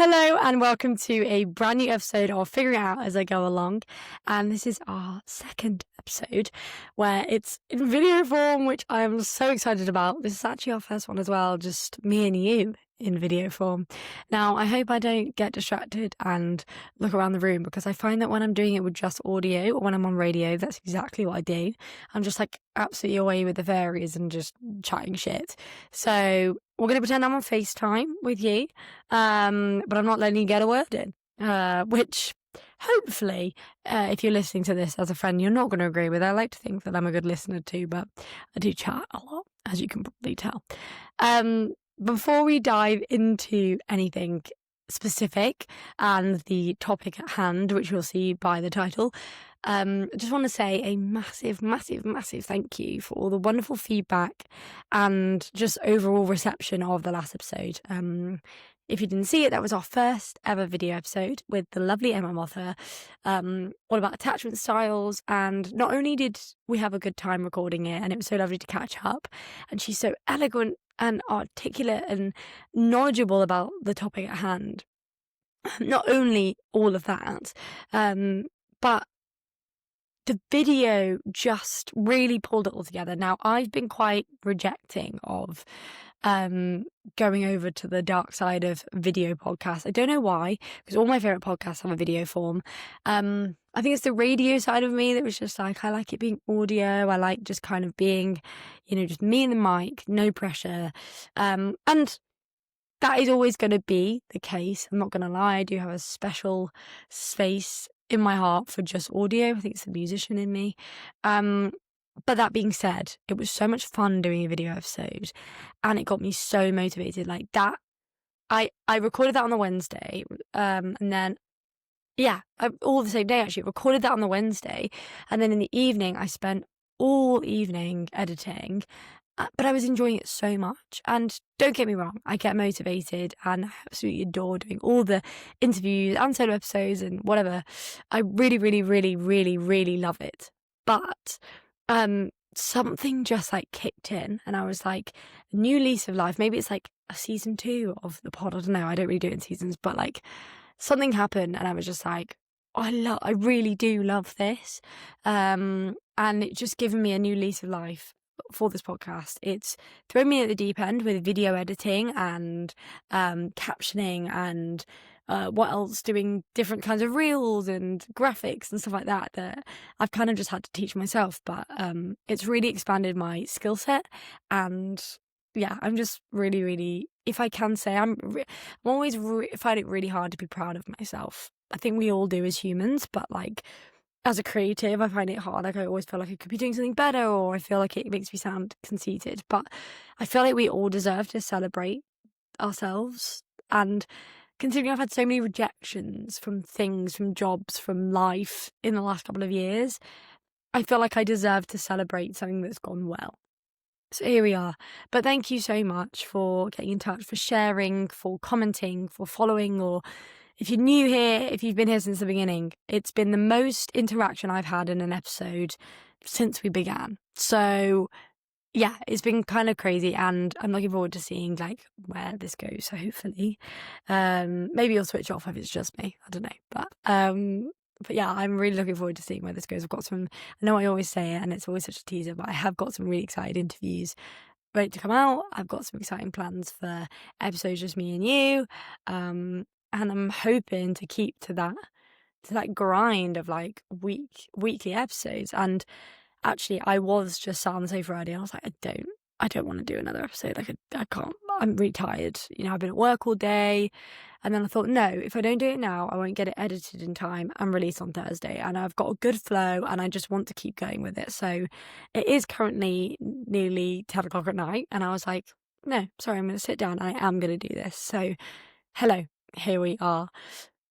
Hello and welcome to a brand new episode of Figuring It Out as I go along. And this is our second episode where it's in video form, which I am so excited about. This is actually our first one as well, just me and you in video form. Now, I hope I don't get distracted and look around the room, because I find that when I'm doing it with just audio or when I'm on radio, that's exactly what I do. I'm just like absolutely away with the fairies and just chatting shit. So we're going to pretend I'm on FaceTime with you, but I'm not letting you get a word in, which hopefully, if you're listening to this as a friend, you're not going to agree with. I like to think that I'm a good listener too, but I do chat a lot, as you can probably tell. Before we dive into anything specific and the topic at hand, which you'll see by the title, I just want to say a massive thank you for all the wonderful feedback and just overall reception of the last episode. If you didn't see it, that was our first ever video episode with the lovely Emma Mother, all about attachment styles. And not only did we have a good time recording it, and it was so lovely to catch up, and she's so eloquent and articulate and knowledgeable about the topic at hand. Not only all of that, but the video just really pulled it all together. Now, I've been quite rejecting of going over to the dark side of video podcasts. I don't know why, because all my favourite podcasts have a video form. I think it's the radio side of me that was just like, I like it being audio. I like just kind of being, just me and the mic, no pressure. And that is always going to be the case. I'm not going to lie. I do have a special space in my heart for just audio. I think it's the musician in me. But that being said, it was so much fun doing a video episode, and it got me so motivated. Like that, I recorded that on the Wednesday, and then all the same day actually. Recorded that on the Wednesday, and then in the evening I spent all evening editing. But I was enjoying it so much. And don't get me wrong, I get motivated and I absolutely adore doing all the interviews and solo episodes and whatever. I really love it. But something just like kicked in, and I was like, a new lease of life. Maybe it's like a season 2 of the pod. I don't know. I don't really do it in seasons, but like something happened and I was just like, I really do love this. And it just given me a new lease of life for this podcast. It's thrown me at the deep end with video editing and captioning and what else, doing different kinds of reels and graphics and stuff like that I've kind of just had to teach myself, but it's really expanded my skill set. And yeah, I'm just really, if I can say, I'm always find it really hard to be proud of myself. I think we all do as humans, but like as a creative, I find it hard. Like I always feel like I could be doing something better, or I feel like it makes me sound conceited. But I feel like we all deserve to celebrate ourselves. And considering I've had so many rejections from things, from jobs, from life in the last couple of years, I feel like I deserve to celebrate something that's gone well. So here we are. But thank you so much for getting in touch, for sharing, for commenting, for following, or if you're new here, if you've been here since the beginning, it's been the most interaction I've had in an episode since we began. So yeah, it's been kind of crazy, and I'm looking forward to seeing like where this goes. So hopefully, maybe you'll switch off if it's just me. I don't know, but yeah, I'm really looking forward to seeing where this goes. I've got some. I know I always say it, and it's always such a teaser, but I have got some really excited interviews ready to come out. I've got some exciting plans for episodes just me and you. And I'm hoping to keep to that grind of like weekly episodes. And actually, I was just sat on the sofa Friday, and I was like, I don't want to do another episode. Like I can't. I'm really tired. I've been at work all day, and then I thought, no, if I don't do it now, I won't get it edited in time and released on Thursday. And I've got a good flow, and I just want to keep going with it. So it is currently nearly 10 o'clock at night, and I was like, no, sorry, I'm going to sit down. And I am going to do this. So hello. Here we are.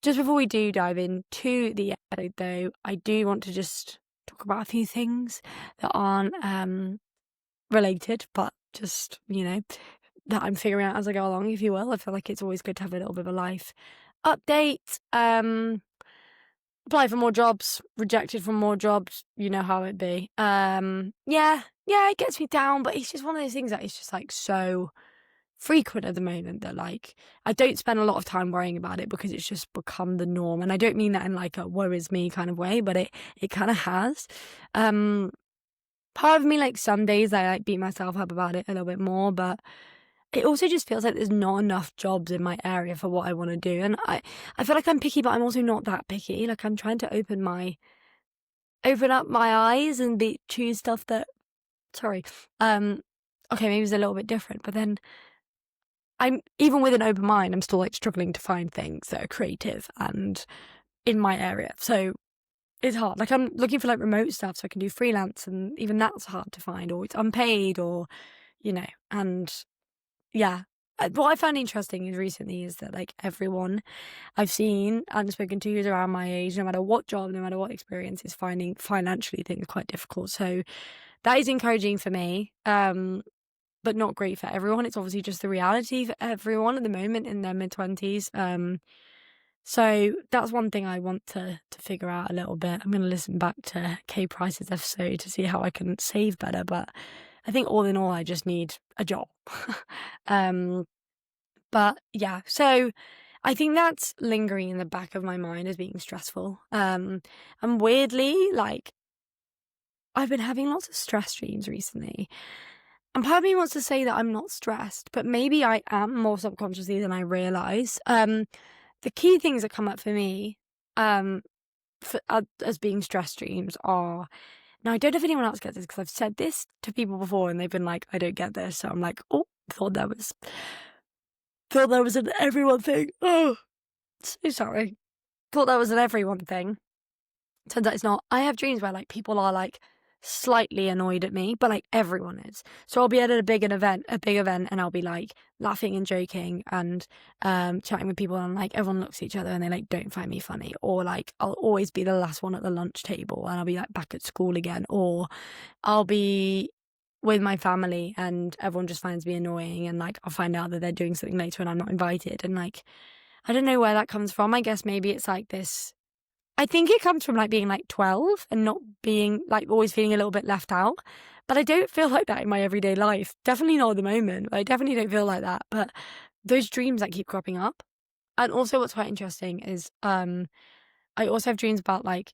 Just before we do dive into the episode, though, I do want to just talk about a few things that aren't related, but just, that I'm figuring out as I go along, if you will. I feel like it's always good to have a little bit of a life update. Apply for more jobs, rejected from more jobs. You know how it be. Yeah, it gets me down, but it's just one of those things that it's just like so frequent at the moment that like I don't spend a lot of time worrying about it because it's just become the norm. And I don't mean that in like a woe is me kind of way, but it kind of has. Part of me, like, some days I like beat myself up about it a little bit more, but it also just feels like there's not enough jobs in my area for what I want to do. And I feel like I'm picky, but I'm also not that picky. Like, I'm trying to open up my eyes and choose stuff that, sorry, okay, maybe it's a little bit different, but then I'm, even with an open mind, I'm still like struggling to find things that are creative and in my area. So it's hard. Like, I'm looking for like remote stuff so I can do freelance, and even that's hard to find, or it's unpaid, or, and yeah. What I found interesting is recently is that like everyone I've seen and spoken to who's around my age, no matter what job, no matter what experience, is finding financially things quite difficult. So that is encouraging for me, but not great for everyone. It's obviously just the reality for everyone at the moment in their mid-20s. So that's one thing I want to figure out a little bit. I'm going to listen back to Kay Price's episode to see how I can save better. But I think all in all, I just need a job. But yeah, so I think that's lingering in the back of my mind as being stressful. And weirdly, like, I've been having lots of stress dreams recently. And part of me wants to say that I'm not stressed, but maybe I am more subconsciously than I realise. The key things that come up for me as being stress dreams are... Now, I don't know if anyone else gets this, because I've said this to people before and they've been like, I don't get this. So I'm like, oh, thought that was an everyone thing. Oh, so sorry. Thought that was an everyone thing. Turns out it's not. I have dreams where like people are like slightly annoyed at me, but like everyone is. So I'll be at a big event, and I'll be like laughing and joking and chatting with people, and like everyone looks at each other and they like don't find me funny, or like I'll always be the last one at the lunch table and I'll be like back at school again, or I'll be with my family and everyone just finds me annoying, and like I'll find out that they're doing something later and I'm not invited, and like I don't know where that comes from. I guess maybe it's like this. I think it comes from like being like 12 and not being like always feeling a little bit left out. But I don't feel like that in my everyday life. Definitely not at the moment. I definitely don't feel like that. But those dreams that keep cropping up. And also what's quite interesting is I also have dreams about like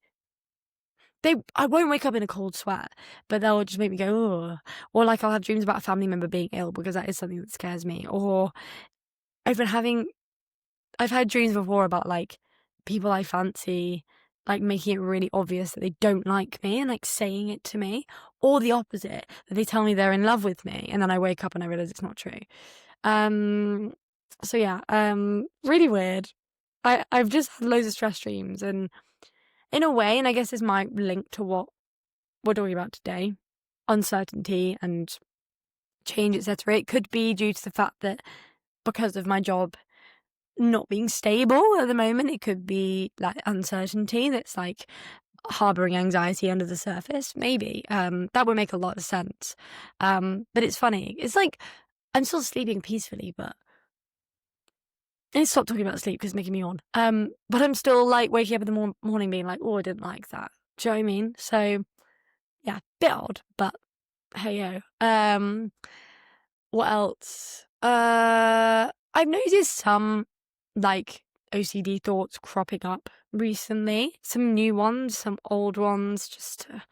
I won't wake up in a cold sweat, but they'll just make me go, oh. Or like I'll have dreams about a family member being ill, because that is something that scares me. Or I've had dreams before about like people I fancy, like making it really obvious that they don't like me and like saying it to me, or the opposite, that they tell me they're in love with me and then I wake up and I realize it's not true. So yeah, really weird. I've just had loads of stress dreams, and in a way, and I guess this might link to what we're talking about today, uncertainty and change, etc. It could be due to the fact that because of my job not being stable at the moment, it could be like uncertainty that's like harboring anxiety under the surface. Maybe that would make a lot of sense. But it's funny. It's like I'm still sleeping peacefully, but I need to stop talking about sleep because it's making me yawn. But I'm still like waking up in the morning being like, oh, I didn't like that. Do you know what I mean? So yeah, bit odd, but hey yo. What else? I've noticed some like OCD thoughts cropping up recently. Some new ones, some old ones, just to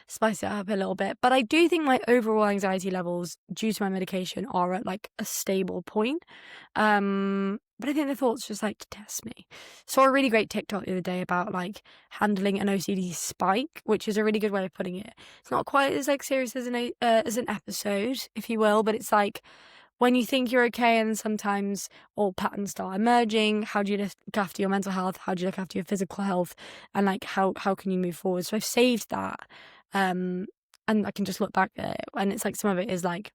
spice it up a little bit. But I do think my overall anxiety levels, due to my medication, are at like a stable point. But I think the thoughts just like to test me. Saw a really great TikTok the other day about like handling an OCD spike, which is a really good way of putting it. It's not quite as like serious as an episode, if you will, but it's like when you think you're okay and sometimes all patterns start emerging. How do you look after your mental health? How do you look after your physical health? And like how can you move forward? So I've saved that, and I can just look back at it, and it's like some of it is like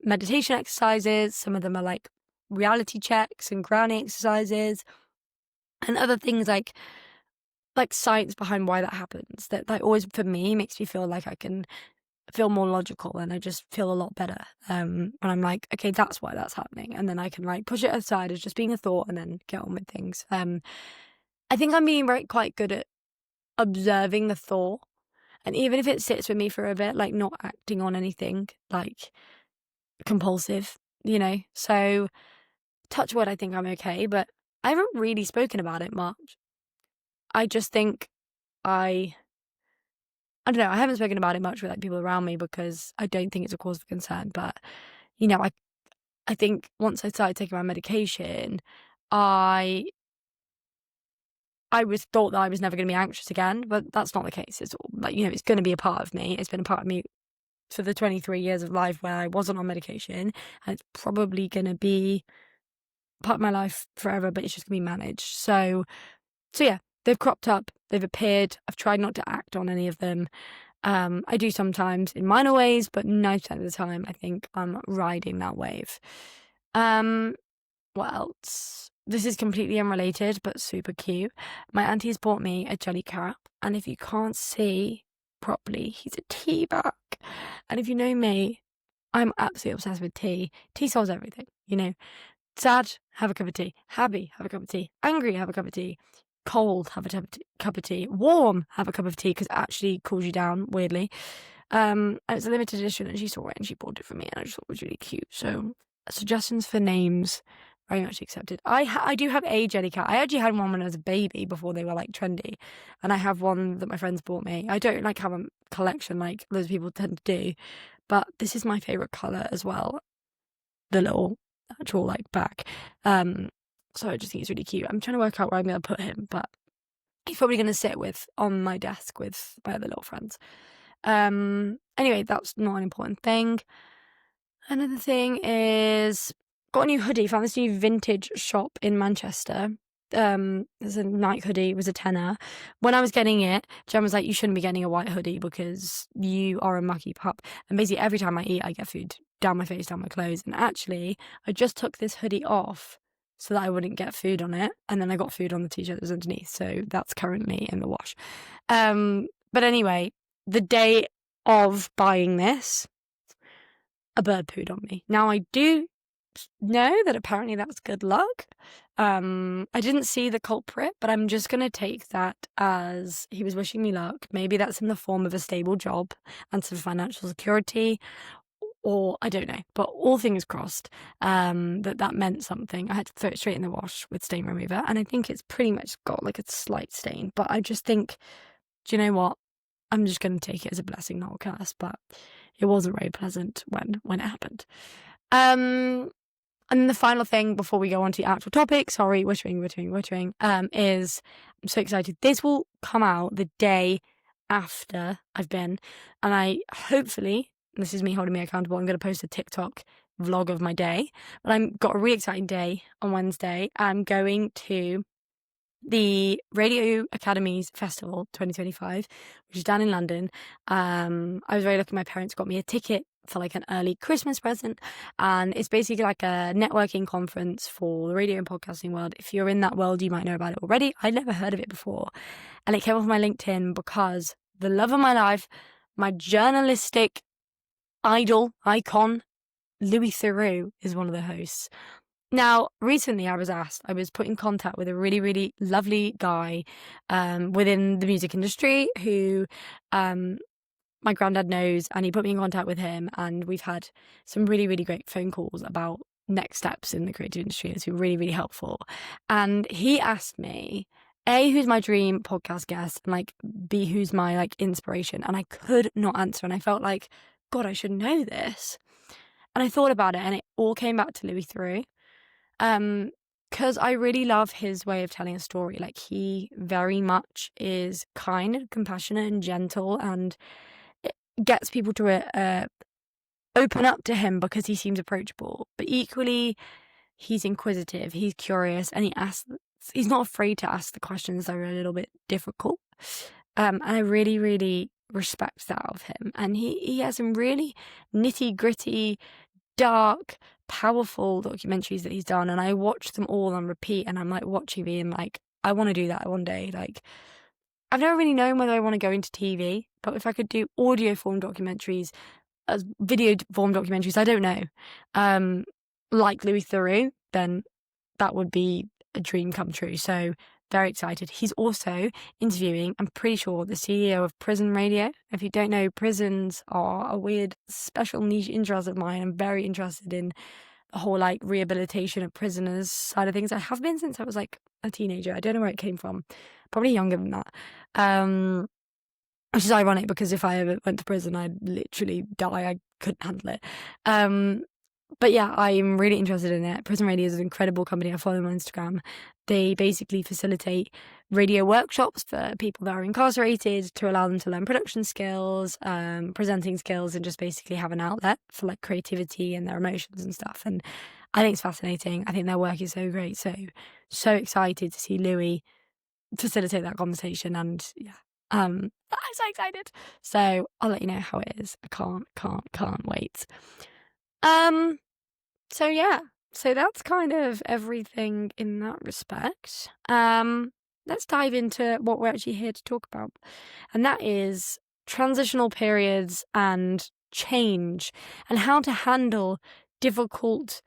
meditation exercises, some of them are like reality checks and grounding exercises, and other things like science behind why that happens. That always, for me, makes me feel like I can feel more logical, and I just feel a lot better when I'm like, okay, that's why that's happening, and then I can like push it aside as just being a thought and then get on with things. I think I'm being quite good at observing the thought, and even if it sits with me for a bit, like not acting on anything like compulsive, you know? So, touch wood, I think I'm okay, but I haven't really spoken about it much. I just think I don't know, I haven't spoken about it much with, like, people around me because I don't think it's a cause for concern, but, you know, I think once I started taking my medication, I was thought that I was never gonna be anxious again, but that's not the case. It's like, you know, it's gonna be a part of me. It's been a part of me for the 23 years of life where I wasn't on medication, and it's probably gonna be part of my life forever, but it's just gonna be managed. So yeah, they've cropped up, they've appeared. I've tried not to act on any of them. I do sometimes in minor ways, but 90% of the time, I think I'm riding that wave. What else? This is completely unrelated, but super cute. My auntie's bought me a jelly cat, and if you can't see properly, he's a tea bag. And if you know me, I'm absolutely obsessed with tea. Tea solves everything, you know. Sad, have a cup of tea. Happy, have a cup of tea. Angry, have a cup of tea. Cold, have a cup of tea. Warm, have a cup of tea, because it actually cools you down, weirdly. And it's a limited edition, and she saw it and she bought it for me, and I just thought it was really cute. So, suggestions for names, very much accepted. I do have a jelly cat. I actually had one when I was a baby before they were, like, trendy, and I have one that my friends bought me. I don't, like, have a collection like loads of people tend to do, but this is my favourite colour as well. The little actual, like, bag. So I just think it's really cute. I'm trying to work out where I'm going to put him, but he's probably going to sit on my desk with my other little friends. Anyway, that's not an important thing. Another thing is, got a new hoodie. Found this new vintage shop in Manchester. There's a night hoodie. It was a tenner. When I was getting it, Jen was like, you shouldn't be getting a white hoodie because you are a mucky pup. And basically every time I eat, I get food down my face, down my clothes. And actually, I just took this hoodie off so that I wouldn't get food on it. And then I got food on the t-shirt that was underneath. So that's currently in the wash. But anyway, the day of buying this, a bird pooed on me. Now, I do know that apparently that's good luck. I didn't see the culprit, but I'm just going to take that as he was wishing me luck. Maybe that's in the form of a stable job and some financial security, or I don't know, but all things crossed, that meant something. I had to throw it straight in the wash with stain remover, and I think it's pretty much got, like, a slight stain, but I just think, do you know what? I'm just going to take it as a blessing, not a curse, but it wasn't very pleasant when it happened. And the final thing before we go on to the actual topic, sorry, wittering, is I'm so excited. This will come out the day after I've been, and I hopefully, this is me holding me accountable, I'm going to post a TikTok vlog of my day, but I've got a really exciting day on Wednesday. I'm going to the Radio Academy's Festival 2025, which is down in London. I was very lucky. My parents got me a ticket for, like, an early Christmas present, and it's basically like a networking conference for the radio and podcasting world. If you're in that world, you might know about it already. I'd never heard of it before, and it came off my LinkedIn because the love of my life, my journalistic icon, Louis Theroux, is one of the hosts. Now, recently I was put in contact with a really, really lovely guy within the music industry who my granddad knows, and he put me in contact with him, and we've had some really, really great phone calls about next steps in the creative industry. It's been really, really helpful. And he asked me, A, who's my dream podcast guest, and, like, B, who's my, like, inspiration. And I could not answer, and I felt like, God, I should know this. And I thought about it, and it all came back to Louis Theroux. Because I really love his way of telling a story. Like, he very much is kind and compassionate and gentle, and it gets people to open up to him because he seems approachable. But equally, he's inquisitive, he's curious, and he's not afraid to ask the questions that are a little bit difficult. And I really, really respect that of him. And he has some really nitty-gritty, dark, powerful documentaries that he's done, and I watch them all on repeat, and I'm, like, watching being like, I want to do that one day. Like, I've never really known whether I want to go into TV, but if I could do audio form documentaries as video form documentaries, I don't know, like Louis Theroux, then that would be a dream come true. So very excited. He's also interviewing, I'm pretty sure, the CEO of Prison Radio. If you don't know, prisons are a weird, special niche interest of mine. I'm very interested in the whole like rehabilitation of prisoners side of things. I have been since I was like a teenager. I don't know where it came from. Probably younger than that. Which is ironic because if I ever went to prison, I'd literally die. I couldn't handle it. But yeah, I'm really interested in it. Prison Radio is an incredible company. I follow them on Instagram. They basically facilitate radio workshops for people that are incarcerated to allow them to learn production skills, presenting skills, and just basically have an outlet for like creativity and their emotions and stuff. And I think it's fascinating. I think their work is so great. So excited to see Louis facilitate that conversation. And yeah, I'm so excited. So I'll let you know how it is. I can't wait. So yeah, so that's kind of everything in that respect. Let's dive into what we're actually here to talk about, and that is transitional periods and change and how to handle difficult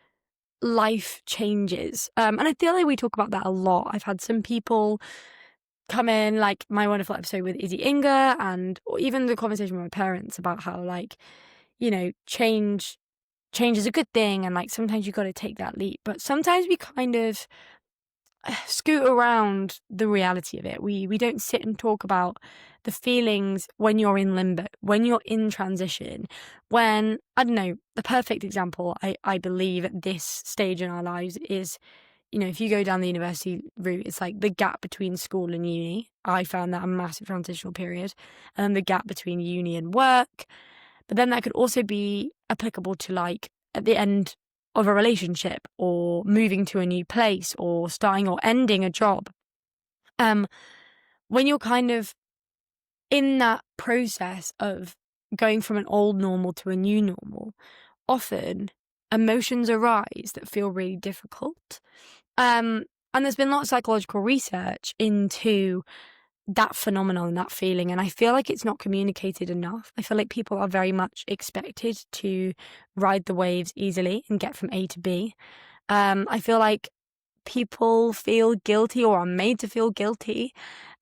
life changes. And I feel like we talk about that a lot. I've had some people come in, like my wonderful episode with FIOAIGA, and or even the conversation with my parents about how, like, you know, change is a good thing, and like sometimes you got to take that leap, but sometimes we kind of scoot around the reality of it. We don't sit and talk about the feelings when you're in limbo, when you're in transition, when, I don't know, the perfect example I believe at this stage in our lives is, you know, if you go down the university route, it's like the gap between school and uni. I found that a massive transitional period. And then the gap between uni and work. But then that could also be applicable to like at the end of a relationship, or moving to a new place, or starting or ending a job. When you're kind of in that process of going from an old normal to a new normal, often emotions arise that feel really difficult. And there's been a lot of psychological research into that phenomenon, that feeling, and I feel like it's not communicated enough. I feel like people are very much expected to ride the waves easily and get from A to B. I feel like people feel guilty, or are made to feel guilty,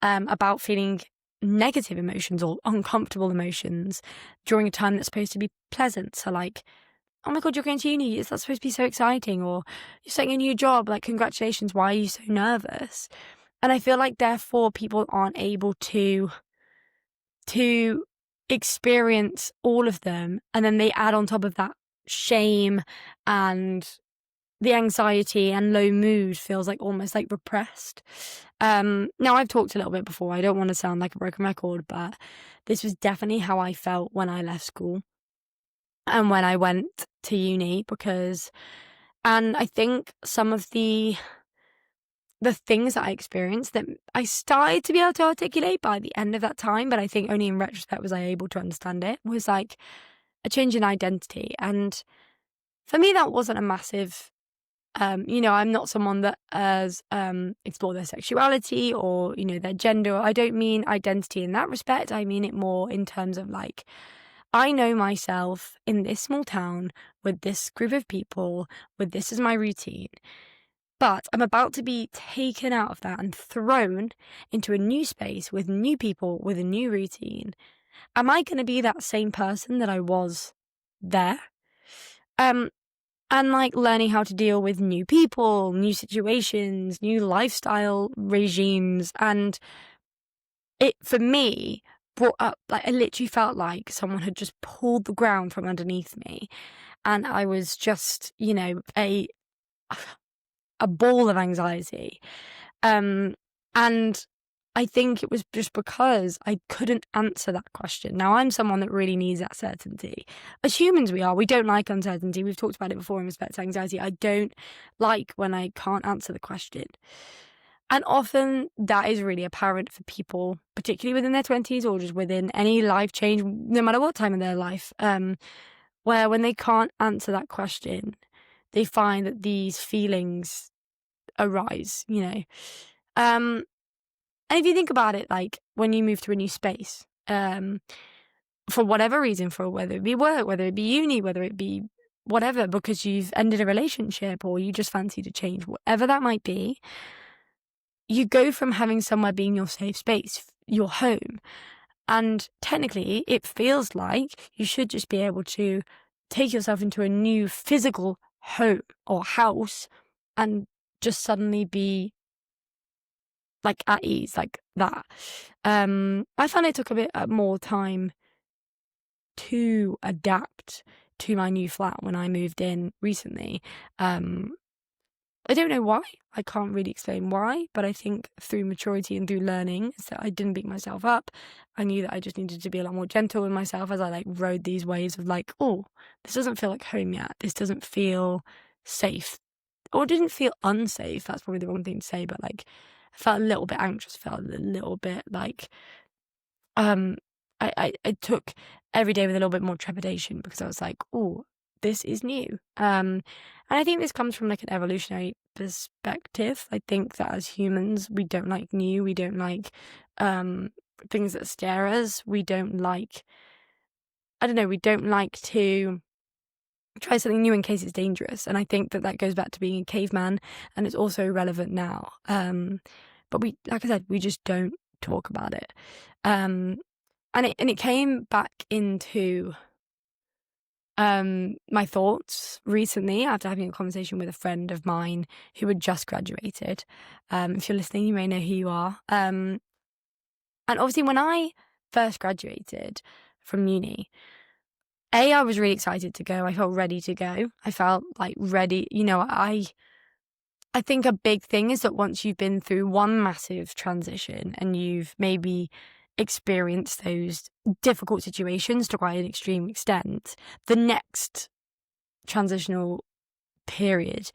about feeling negative emotions or uncomfortable emotions during a time that's supposed to be pleasant. So like, oh my God, you're going to uni, is that supposed to be so exciting? Or you're starting a new job, like, congratulations, why are you so nervous? And I feel like therefore people aren't able to experience all of them, and then they add on top of that shame, and the anxiety and low mood feels like almost like repressed. Now I've talked a little bit before, I don't want to sound like a broken record, but this was definitely how I felt when I left school and when I went to uni, and I think some of the things that I experienced that I started to be able to articulate by the end of that time, but I think only in retrospect was I able to understand it, was like a change in identity. And for me, that wasn't a massive, you know, I'm not someone that has explored their sexuality or, you know, their gender. I don't mean identity in that respect. I mean it more in terms of like, I know myself in this small town with this group of people, with this as my routine. But I'm about to be taken out of that and thrown into a new space with new people, with a new routine. Am I going to be that same person that I was there? And like learning how to deal with new people, new situations, new lifestyle regimes. And it, for me, brought up, like, I literally felt like someone had just pulled the ground from underneath me. And I was just, you know, a ball of anxiety. And I think it was just because I couldn't answer that question. Now, I'm someone that really needs that certainty. As humans, we don't like uncertainty. We've talked about it before in respect to anxiety. I don't like when I can't answer the question. And often that is really apparent for people, particularly within their 20s or just within any life change, no matter what time in their life, where when they can't answer that question, they find that these feelings arise, you know. And if you think about it, like when you move to a new space, for whatever reason, for whether it be work, whether it be uni, whether it be whatever, because you've ended a relationship or you just fancy to change, whatever that might be, you go from having somewhere being your safe space, your home. And technically, it feels like you should just be able to take yourself into a new physical home or house and just suddenly be like at ease like that. I found it took a bit more time to adapt to my new flat when I moved in recently. I don't know why. I can't really explain why, but I think through maturity and through learning, so I didn't beat myself up. I knew that I just needed to be a lot more gentle with myself as I like rode these waves of like, oh, this doesn't feel like home yet. This doesn't feel safe. Or it didn't feel unsafe. That's probably the wrong thing to say, but like I felt a little bit anxious, felt a little bit like I took every day with a little bit more trepidation because I was like, oh, this is new. And I think this comes from like an evolutionary perspective. I think that as humans, we don't like new. We don't like things that scare us. We don't like, I don't know, we don't like to try something new in case it's dangerous. And I think that goes back to being a caveman, and it's also relevant now. But we, like I said, we just don't talk about it. And it came back into my thoughts recently after having a conversation with a friend of mine who had just graduated. If you're listening, you may know who you are. And obviously, when I first graduated from uni, I was really excited to go. I felt ready to go. I felt like ready. You know, I think a big thing is that once you've been through one massive transition and you've maybe experienced those difficult situations to quite an extreme extent, the next transitional period,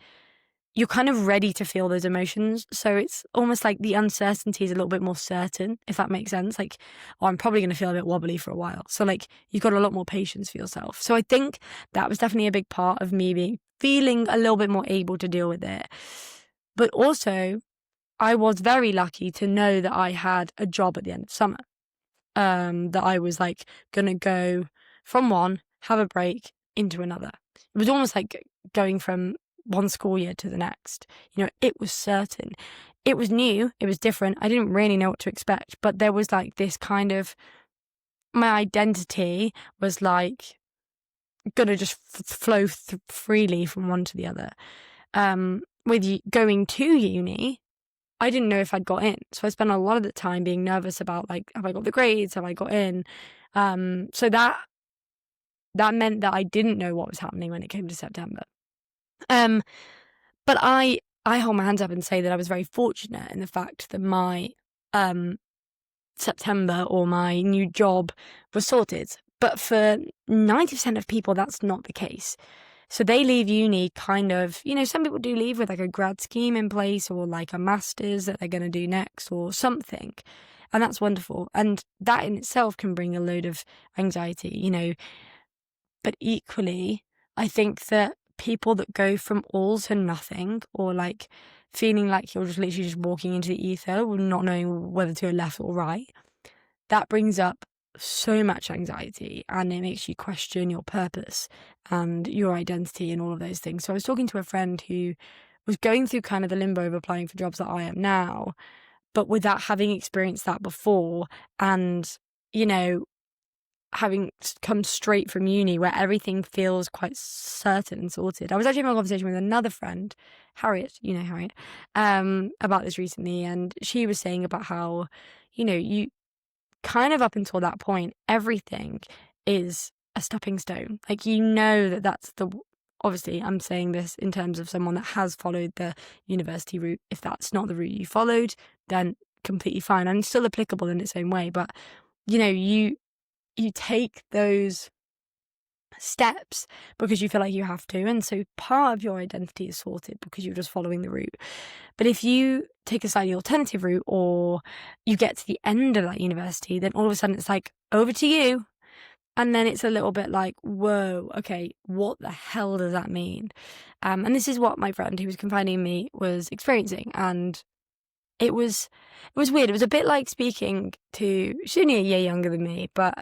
you're kind of ready to feel those emotions. So it's almost like the uncertainty is a little bit more certain, if that makes sense. Like, oh, I'm probably going to feel a bit wobbly for a while. So like you've got a lot more patience for yourself. So I think that was definitely a big part of me feeling a little bit more able to deal with it. But also, I was very lucky to know that I had a job at the end of summer. That I was like going to go from one, have a break, into another. It was almost like going from one school year to the next. You know, it was certain. It was new. It was different. I didn't really know what to expect, but there was like this kind of, my identity was like going to just flow freely from one to the other. With going to uni, I didn't know if I'd got in. So I spent a lot of the time being nervous about like, have I got the grades? Have I got in? So that meant that I didn't know what was happening when it came to September. But I hold my hands up and say that I was very fortunate in the fact that my September or my new job was sorted. But for 90% of people, that's not the case. So they leave uni kind of, you know, some people do leave with like a grad scheme in place or like a master's that they're going to do next or something. And that's wonderful. And that in itself can bring a load of anxiety, you know. But equally, I think that people that go from all to nothing or like feeling like you're just literally just walking into the ether or not knowing whether to go left or right, that brings up so much anxiety and it makes you question your purpose and your identity and all of those things. So I was talking to a friend who was going through kind of the limbo of applying for jobs that I am now, but without having experienced that before and, you know, having come straight from uni where everything feels quite certain and sorted. I was actually having a conversation with another friend, Harriet, you know Harriet, about this recently, and she was saying about how, you know, you kind of up until that point, everything is a stepping stone. Like, you know that's the, obviously I'm saying this in terms of someone that has followed the university route. If that's not the route you followed, then completely fine and still applicable in its own way. But, you know, you take those steps because you feel like you have to, and so part of your identity is sorted because you're just following the route. But if you take a slightly alternative route or you get to the end of that university, then all of a sudden it's like, over to you. And then it's a little bit like, whoa, okay, what the hell does that mean? And this is what my friend who was confiding in me was experiencing. And it was weird. It was a bit like speaking to, she's only a year younger than me, but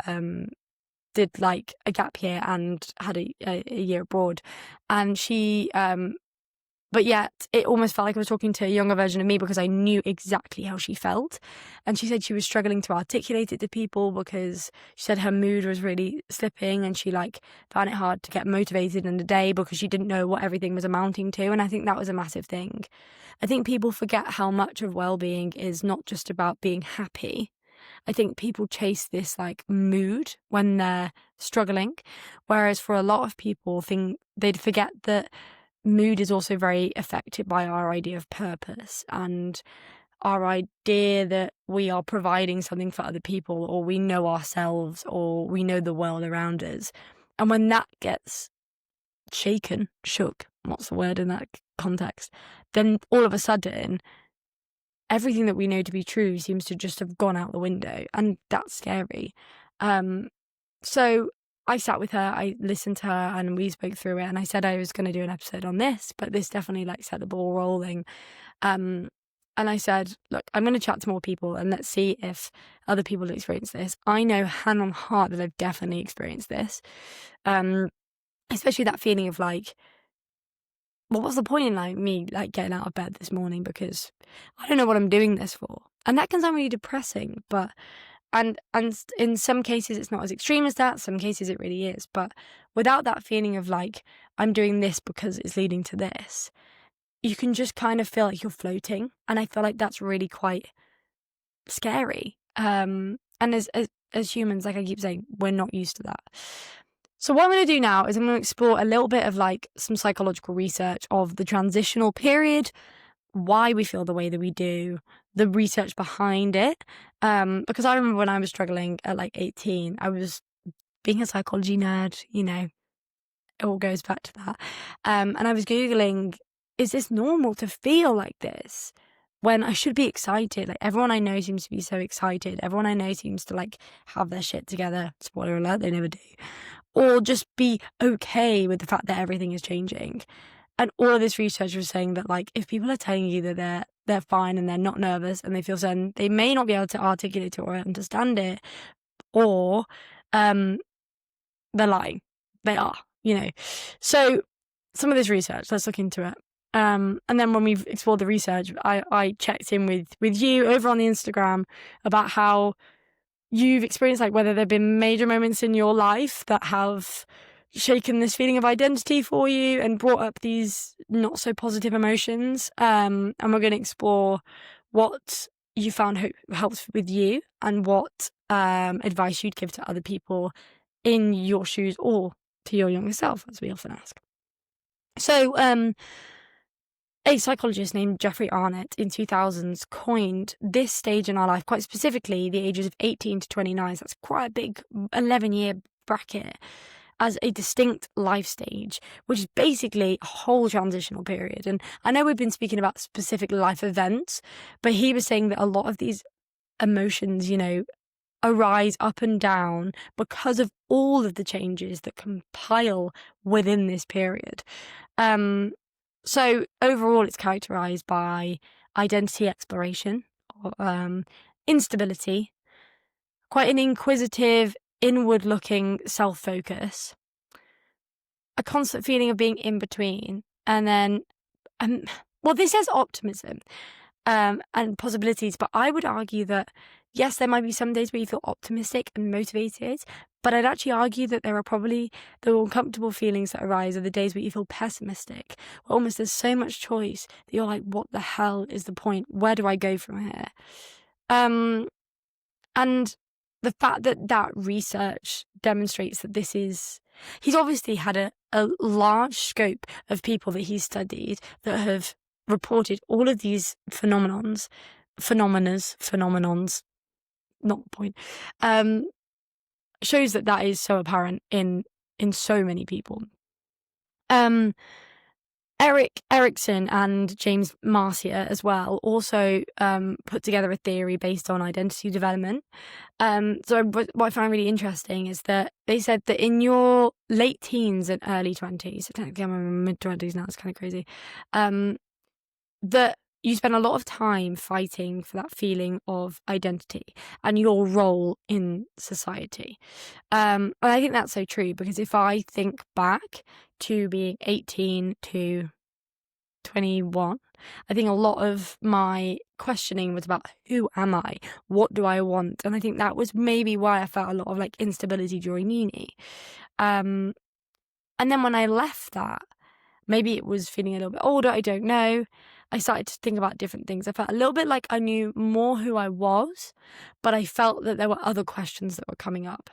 did like a gap year and had a year abroad. And she But yet it almost felt like I was talking to a younger version of me because I knew exactly how she felt. And she said she was struggling to articulate it to people because she said her mood was really slipping, and she found it hard to get motivated in the day because she didn't know what everything was amounting to. And I think that was a massive thing. I think people forget how much of well-being is not just about being happy. I think people chase this mood when they're struggling, whereas for a lot of people, they'd forget that mood is also very affected by our idea of purpose and our idea that we are providing something for other people, or we know ourselves, or we know the world around us. And when that gets shook, what's the word in that context, then all of a sudden everything that we know to be true seems to just have gone out the window, and that's scary. So I sat with her, I listened to her, and we spoke through it, and I said I was going to do an episode on this, but this definitely set the ball rolling. And I said, look, I'm going to chat to more people and let's see if other people experience this. I know hand on heart that I've definitely experienced this. Especially that feeling of well, what's the point in me getting out of bed this morning because I don't know what I'm doing this for. And that can sound really depressing, but and in some cases it's not as extreme as that, some cases it really is. But without that feeling of I'm doing this because it's leading to this, you can just kind of feel like you're floating. And I feel like that's really quite scary. And as humans, like I keep saying, we're not used to that. So what I'm going to do now is I'm going to explore a little bit of some psychological research of the transitional period, why we feel the way that we do, the research behind it. Because I remember when I was struggling at 18, I was being a psychology nerd, it all goes back to that. And I was Googling, is this normal to feel like this when I should be excited? Everyone I know seems to be so excited. Everyone I know seems to have their shit together. Spoiler alert, they never do. Or just be okay with the fact that everything is changing. And all of this research was saying that if people are telling you that they're fine and they're not nervous and they feel certain, they may not be able to articulate it or understand it, or they're lying. They are, So some of this research, let's look into it. And then when we've explored the research, I checked in with you over on the Instagram about how you've experienced whether there have been major moments in your life that have shaken this feeling of identity for you and brought up these not so positive emotions. And we're going to explore what you found helps with you and what advice you'd give to other people in your shoes or to your younger self, as we often ask. So a psychologist named Jeffrey Arnett in 2000s coined this stage in our life, quite specifically the ages of 18 to 29, so that's quite a big 11-year bracket, as a distinct life stage, which is basically a whole transitional period. And I know we've been speaking about specific life events, but he was saying that a lot of these emotions, arise up and down because of all of the changes that compile within this period. So overall, it's characterized by identity exploration, instability, quite an inquisitive, inward-looking self-focus, a constant feeling of being in between, and then, this says optimism and possibilities, but I would argue that, yes, there might be some days where you feel optimistic and motivated, but I'd actually argue that there are probably the uncomfortable feelings that arise are the days where you feel pessimistic, where almost there's so much choice that you're like, what the hell is the point? Where do I go from here? And the fact that research demonstrates that he's obviously had a large scope of people that he's studied that have reported all of these phenomenons, not the point, shows that is so apparent in so many people. Erik Erikson and James Marcia as well also put together a theory based on identity development. So what I find really interesting is that they said that in your late teens and early 20s, so technically I'm in my mid-20s now, it's kind of crazy, that you spend a lot of time fighting for that feeling of identity and your role in society. And I think that's so true, because if I think back to being 18 to 21, I think a lot of my questioning was about who am I? What do I want? And I think that was maybe why I felt a lot of like instability during uni. And then when I left that, maybe it was feeling a little bit older, I don't know. I started to think about different things. I felt a little bit like I knew more who I was, but I felt that there were other questions that were coming up.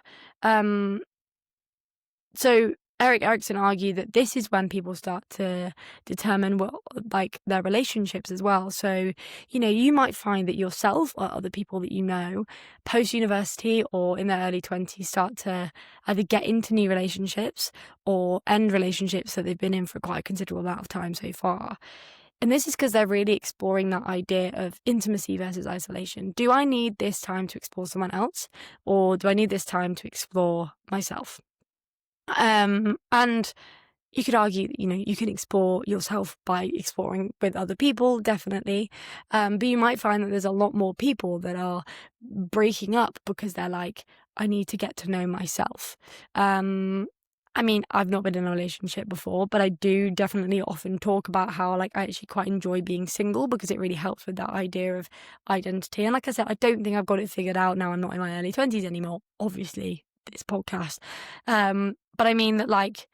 So Erik Erikson argued that this is when people start to determine what, like, their relationships as well. So, you know, you might find that yourself or other people that you know post-university or in their early 20s start to either get into new relationships or end relationships that they've been in for quite a considerable amount of time so far. And this is because they're really exploring that idea of intimacy versus isolation. Do I need this time to explore someone else, or do I need this time to explore myself? And you could argue that, you know, you can explore yourself by exploring with other people, definitely. But you might find that there's a lot more people that are breaking up because they're like, I need to get to know myself. I mean, I've not been in a relationship before, but I do definitely often talk about how, like, I actually quite enjoy being single because it really helps with that idea of identity. And like I said, I don't think I've got it figured out now. I'm not in my early 20s anymore, obviously, this podcast. But I mean that, like,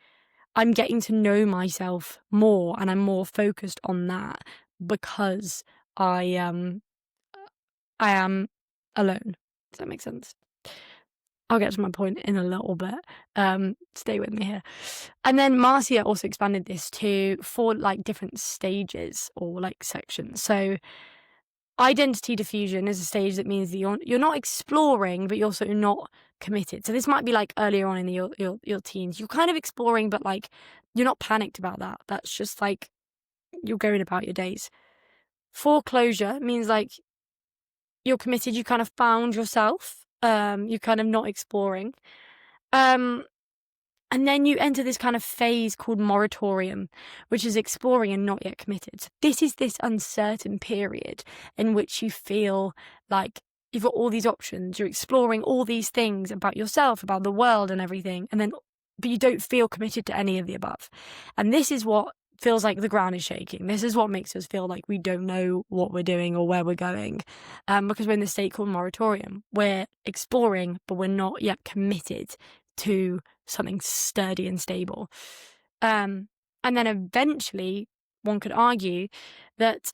I'm getting to know myself more and I'm more focused on that because I am alone. Does that make sense? I'll get to my point in a little bit. Stay with me here. And then Marcia also expanded this to 4 like different stages or like sections. So identity diffusion is a stage that means that you're not exploring, but you're also not committed. So this might be like earlier on in your teens. You're kind of exploring, but like you're not panicked about that. That's just like you're going about your days. Foreclosure means like you're committed. You kind of found yourself. You're kind of not exploring. And then you enter this kind of phase called moratorium, which is exploring and not yet committed. So this is this uncertain period in which you feel like you've got all these options, you're exploring all these things about yourself, about the world and everything, but you don't feel committed to any of the above. And this is what feels like the ground is shaking. This is what makes us feel like we don't know what we're doing or where we're going, because we're in this state called moratorium. We're exploring, but we're not yet committed to something sturdy and stable. And then eventually, one could argue that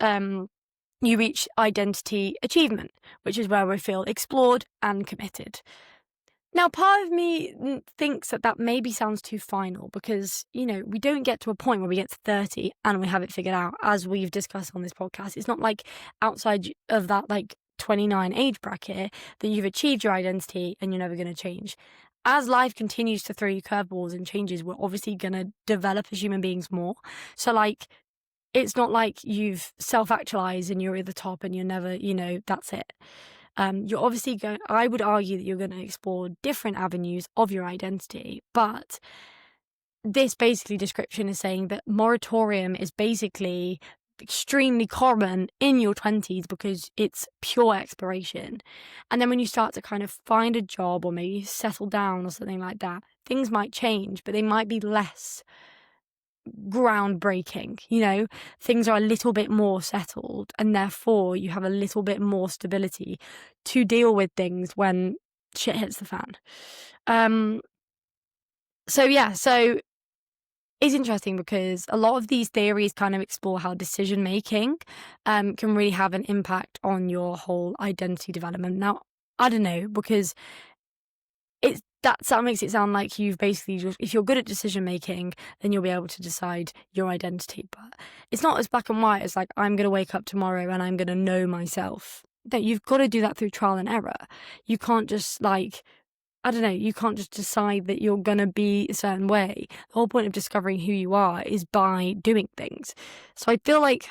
you reach identity achievement, which is where we feel explored and committed. Now, part of me thinks that maybe sounds too final because, you know, we don't get to a point where we get to 30 and we have it figured out, as we've discussed on this podcast. It's not like outside of that, like, 29 age bracket that you've achieved your identity and you're never going to change. As life continues to throw you curveballs and changes, we're obviously going to develop as human beings more. So, like, it's not like you've self-actualized and you're at the top and you're never, you know, that's it. You're obviously I would argue that you're going to explore different avenues of your identity, but this basically description is saying that moratorium is basically extremely common in your 20s because it's pure exploration. And then when you start to kind of find a job or maybe settle down or something like that, things might change, but they might be less groundbreaking. You know, things are a little bit more settled and therefore you have a little bit more stability to deal with things when shit hits the fan. So it's interesting because a lot of these theories kind of explore how decision making can really have an impact on your whole identity development. Now, I don't know, because that makes it sound like you've basically just, if you're good at decision making, then you'll be able to decide your identity. But it's not as black and white as like, I'm going to wake up tomorrow and I'm going to know myself. No, you've got to do that through trial and error. You can't just like, I don't know, you can't just decide that you're going to be a certain way. The whole point of discovering who you are is by doing things. So I feel like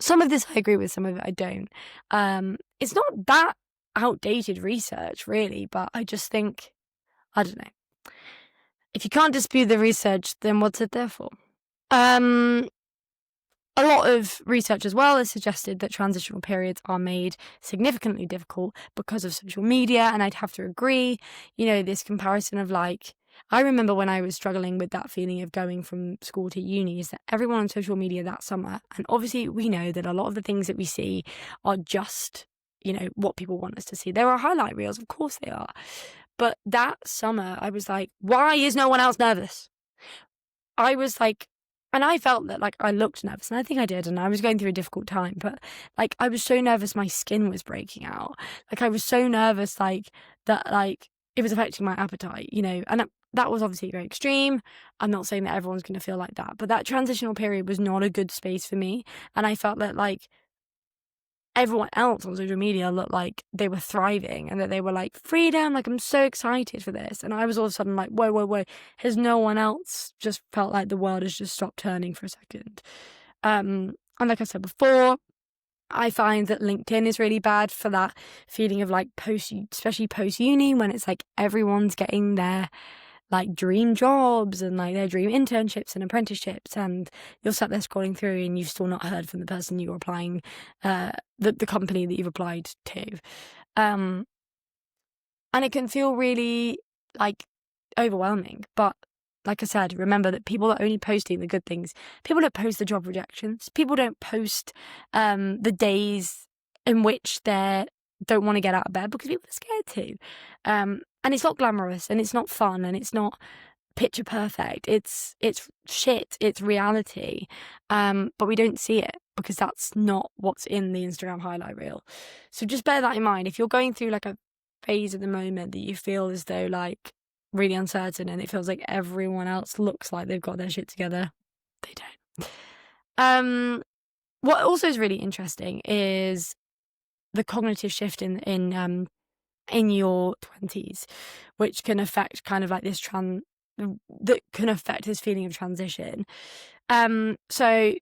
some of this I agree with, some of it I don't. It's not that outdated research, really, but I just think, I don't know. If you can't dispute the research, then what's it there for? A lot of research as well has suggested that transitional periods are made significantly difficult because of social media, and I'd have to agree. You know, this comparison of like, I remember when I was struggling with that feeling of going from school to uni, is that everyone on social media that summer, and obviously we know that a lot of the things that we see are just, what people want us to see. There are highlight reels, of course they are. But that summer, I was like, why is no one else nervous? I was like, and I felt that I looked nervous, and I think I did, and I was going through a difficult time, but I was so nervous my skin was breaking out. I was so nervous that it was affecting my appetite, and that was obviously very extreme. I'm not saying that everyone's going to feel like that, but that transitional period was not a good space for me, and I felt that everyone else on social media looked like they were thriving and that they were freedom, I'm so excited for this. And I was all of a sudden whoa, has no one else just felt like the world has just stopped turning for a second? And like I said before, I find that LinkedIn is really bad for that feeling of especially post uni, when it's everyone's getting their dream jobs and their dream internships and apprenticeships, and you're sat there scrolling through and you've still not heard from the person you were applying, the company that you've applied to. And it can feel really overwhelming. But like I said, remember that people are only posting the good things. People don't post the job rejections. People don't post the days in which they don't want to get out of bed because people are scared to. And it's not glamorous, and it's not fun, and it's not picture perfect. It's shit. It's reality. But we don't see it because that's not what's in the Instagram highlight reel. So just bear that in mind. If you're going through a phase at the moment that you feel as though really uncertain, and it feels like everyone else looks like they've got their shit together, they don't. What also is really interesting is the cognitive shift in your 20s, which can affect that can affect this feeling of transition. So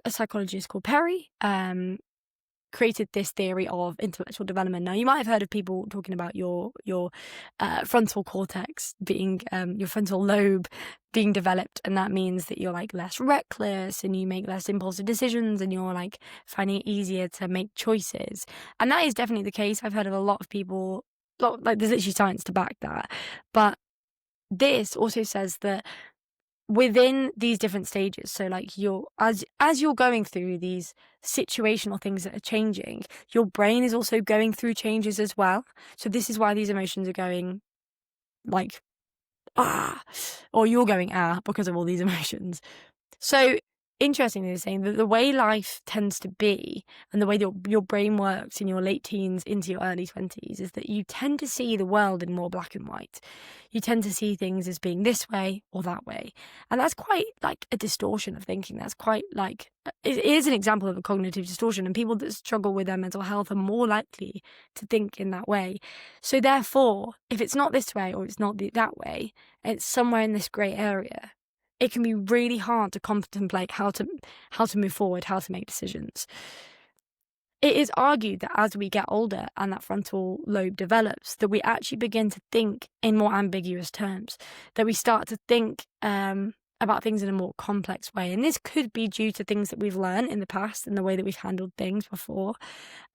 a psychologist called Perry created this theory of intellectual development. Now, you might have heard of people talking about your frontal cortex being your frontal lobe being developed, and that means that you're less reckless and you make less impulsive decisions, and you're finding it easier to make choices. And that is definitely the case. I've heard of a lot of people, there's literally science to back that. But this also says that within these different stages, so as you're going through these situational things that are changing, your brain is also going through changes as well. So this is why these emotions are going or you're going because of all these emotions. So interestingly, they're saying that the way life tends to be and the way that your brain works in your late teens into your early 20s is that you tend to see the world in more black and white. You tend to see things as being this way or that way. And that's quite a distortion of thinking. That's quite it is an example of a cognitive distortion, and people that struggle with their mental health are more likely to think in that way. So therefore, if it's not this way or it's not that way, it's somewhere in this grey area. It can be really hard to contemplate how to move forward, how to make decisions. It is argued that as we get older and that frontal lobe develops, that we actually begin to think in more ambiguous terms, that we start to think about things in a more complex way. And this could be due to things that we've learned in the past and the way that we've handled things before.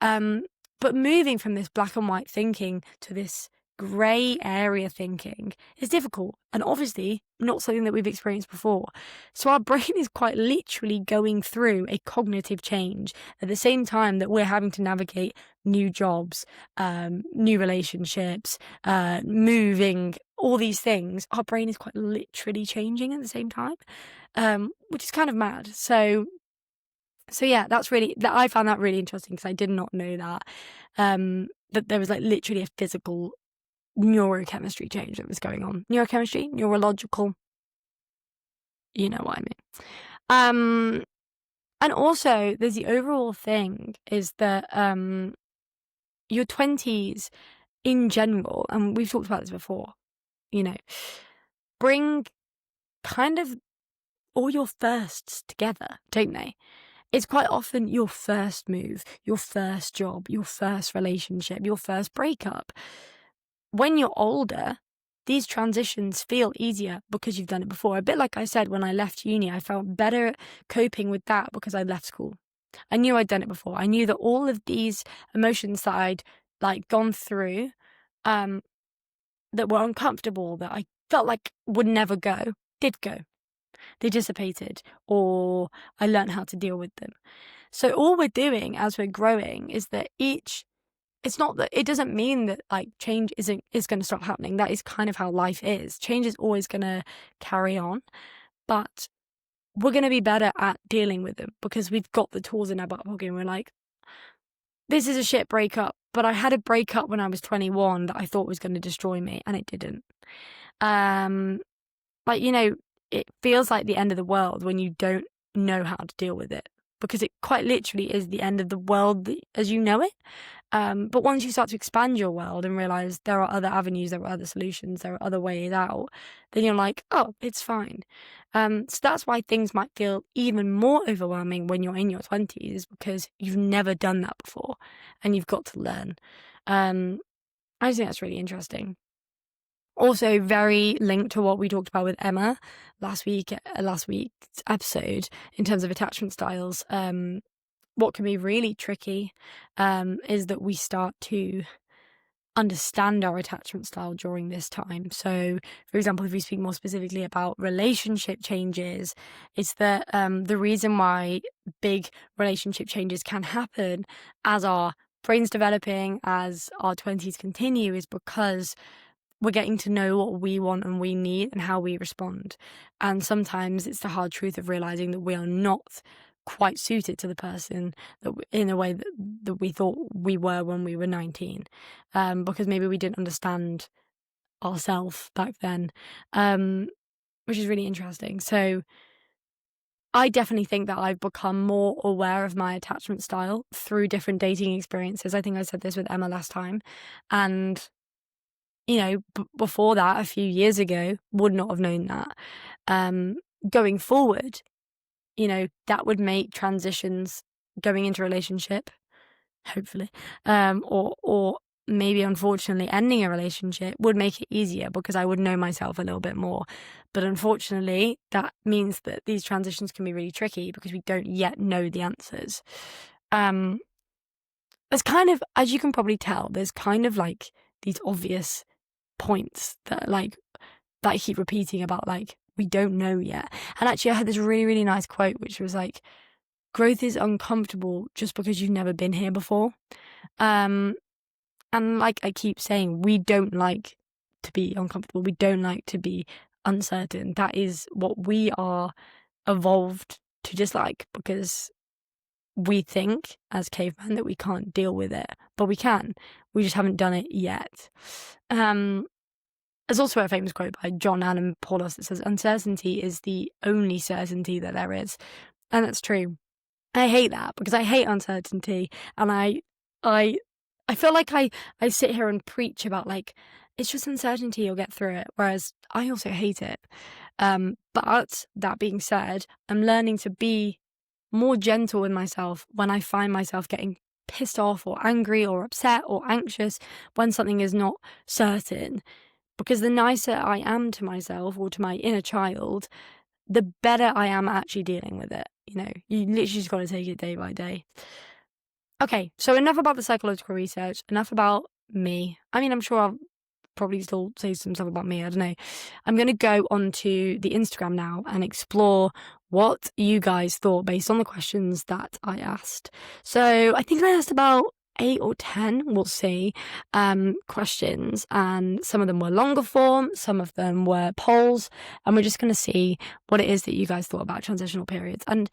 But moving from this black and white thinking to this grey area thinking is difficult, and obviously not something that we've experienced before. So our brain is quite literally going through a cognitive change at the same time that we're having to navigate new jobs, new relationships, moving, all these things. Our brain is quite literally changing at the same time, which is kind of mad. So yeah, I found that really interesting because I did not know that there was literally a physical neurochemistry change that was going on. Neurochemistry, neurological, you know what I mean. And also there's the overall thing is that your 20s in general, and we've talked about this before, bring kind of all your firsts together, don't they? It's quite often your first move, your first job, your first relationship, your first breakup. When you're older, these transitions feel easier because you've done it before. A bit like I said, when I left uni, I felt better at coping with that because I left school. I knew I'd done it before. I knew that all of these emotions that I'd gone through, that were uncomfortable, that felt like would never go, did go. They dissipated, or I learned how to deal with them. So all we're doing as we're growing is that it's not that, it doesn't mean that like change is going to stop happening. That is kind of how life is. Change is always going to carry on, but we're going to be better at dealing with them because we've got the tools in our back pocket and we're like, this is a shit breakup, but I had a breakup when I was 21 that I thought was going to destroy me, and it didn't. Like, you know, it feels like the end of the world when you don't know how to deal with it, because it quite literally is the end of the world as you know it. But once you start to expand your world and realize there are other avenues, there are other solutions, there are other ways out, then you're like, oh, it's fine. So that's why things might feel even more overwhelming when you're in your 20s, because you've never done that before and you've got to learn. I just think that's really interesting. Also, very linked to what we talked about with Emma last week's episode in terms of attachment styles. What can be really tricky is that we start to understand our attachment style during this time. So, for example, if we speak more specifically about relationship changes, it's that the reason why big relationship changes can happen as our brain's developing, as our 20s continue, is because we're getting to know what we want and we need and how we respond. And sometimes it's the hard truth of realizing that we are not quite suited to the person that in a way that we thought we were when we were 19, because maybe we didn't understand ourselves back then, which is really interesting. So I definitely think that I've become more aware of my attachment style through different dating experiences. I think I said this with Emma last time, and you know, before that, a few years ago, would not have known that. Going forward, you know, that would make transitions going into a relationship, hopefully, or maybe unfortunately ending a relationship would make it easier because I would know myself a little bit more. But unfortunately, that means that these transitions can be really tricky because we don't yet know the answers. There's kind of, as you can probably tell, there's kind of like these obvious points that I keep repeating about, like, we don't know yet. And actually I had this really, really nice quote which was like, growth is uncomfortable just because you've never been here before. And like I keep saying, we don't like to be uncomfortable, we don't like to be uncertain. That is what we are evolved to dislike, because we think as cavemen that we can't deal with it, but we can. We just haven't done it yet. There's also a famous quote by John Allen Paulus that says, uncertainty is the only certainty that there is. And that's true. I hate that because I hate uncertainty. And I feel like I sit here and preach about, like, it's just uncertainty, you'll get through it. Whereas I also hate it. But that being said, I'm learning to be more gentle with myself when I find myself getting pissed off or angry or upset or anxious when something is not certain. Because the nicer I am to myself or to my inner child, the better I am actually dealing with it. You know, you literally just got to take it day by day. Okay, so enough about the psychological research, enough about me. I mean, I'm sure I'll probably still say some stuff about me, I don't know. I'm going to go onto the Instagram now and explore what you guys thought based on the questions that I asked. So I think I asked about 8 or 10, we'll see, questions, and some of them were longer form, some of them were polls, and we're just going to see what it is that you guys thought about transitional periods. And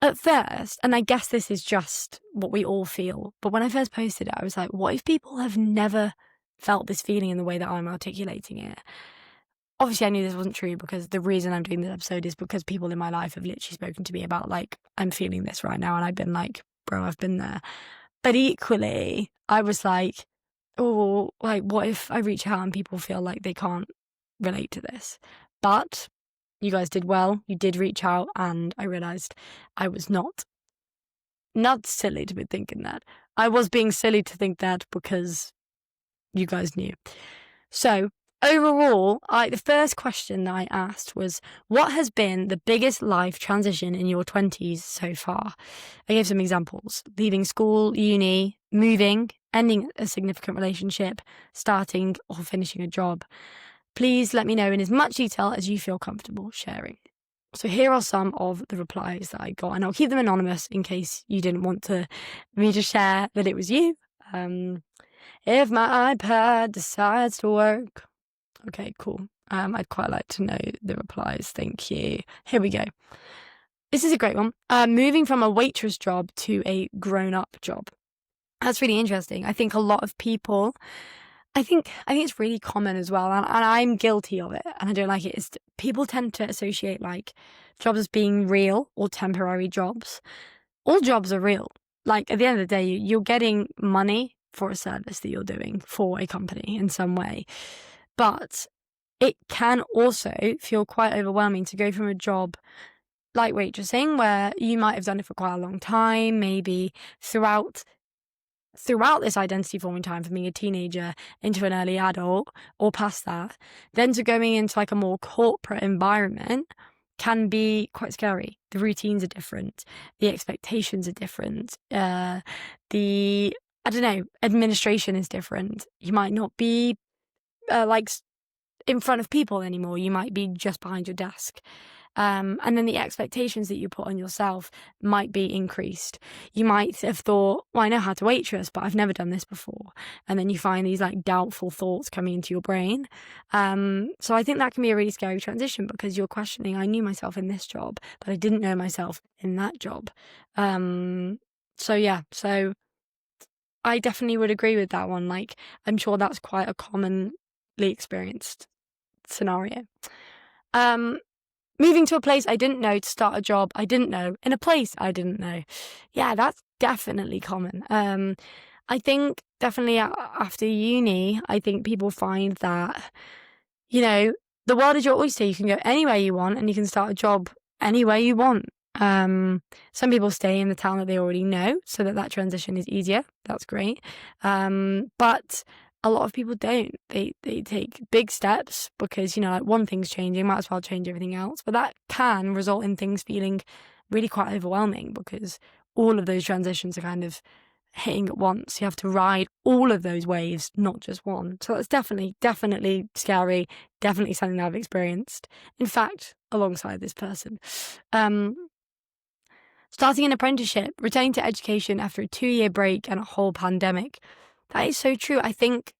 at first, and I guess this is just what we all feel, but when I first posted it, I was like, what if people have never felt this feeling in the way that I'm articulating it? Obviously, I knew this wasn't true, because the reason I'm doing this episode is because people in my life have literally spoken to me about, like, I'm feeling this right now, and I've been like, bro, I've been there. But equally, I was like, oh, like, what if I reach out and people feel like they can't relate to this? But you guys did well. You did reach out, and I realised I was not silly to be thinking that. I was being silly to think that because you guys knew. So overall, the first question that I asked was, what has been the biggest life transition in your 20s so far? I gave some examples: leaving school, uni, moving, ending a significant relationship, starting or finishing a job. Please let me know in as much detail as you feel comfortable sharing. So here are some of the replies that I got, and I'll keep them anonymous in case you didn't want me to share that it was you. If my iPad decides to work. Okay, cool. I'd quite like to know the replies. Thank you. Here we go. This is a great one. Moving from a waitress job to a grown-up job. That's really interesting. I think a lot of people, I think it's really common as well, and I'm guilty of it, and I don't like it, is people tend to associate like jobs as being real or temporary jobs. All jobs are real. Like, at the end of the day, you're getting money for a service that you're doing for a company in some way. But it can also feel quite overwhelming to go from a job like waitressing, where you might have done it for quite a long time, maybe throughout this identity forming time from being a teenager into an early adult or past that, then to going into like a more corporate environment can be quite scary. The routines are different, the expectations are different, administration is different. You might not be like in front of people anymore. You might be just behind your desk. And then the expectations that you put on yourself might be increased. You might have thought, well, I know how to waitress, but I've never done this before. And then you find these like doubtful thoughts coming into your brain. So I think that can be a really scary transition, because you're questioning, I knew myself in this job, but I didn't know myself in that job. So I definitely would agree with that one. Like, I'm sure that's quite a commonly experienced scenario. Moving to a place I didn't know to start a job I didn't know in a place I didn't know. Yeah, that's definitely common. I think definitely after uni, I think people find that, the world is your oyster. You can go anywhere you want and you can start a job anywhere you want. Some people stay in the town that they already know so that transition is easier. That's great. But a lot of people don't. They take big steps because, like, one thing's changing, might as well change everything else. But that can result in things feeling really quite overwhelming, because all of those transitions are kind of hitting at once. You have to ride all of those waves, not just one. So that's definitely scary, definitely something that I've experienced. In fact, alongside this person. Starting an apprenticeship, returning to education after a 2-year break and a whole pandemic. That is so true. I think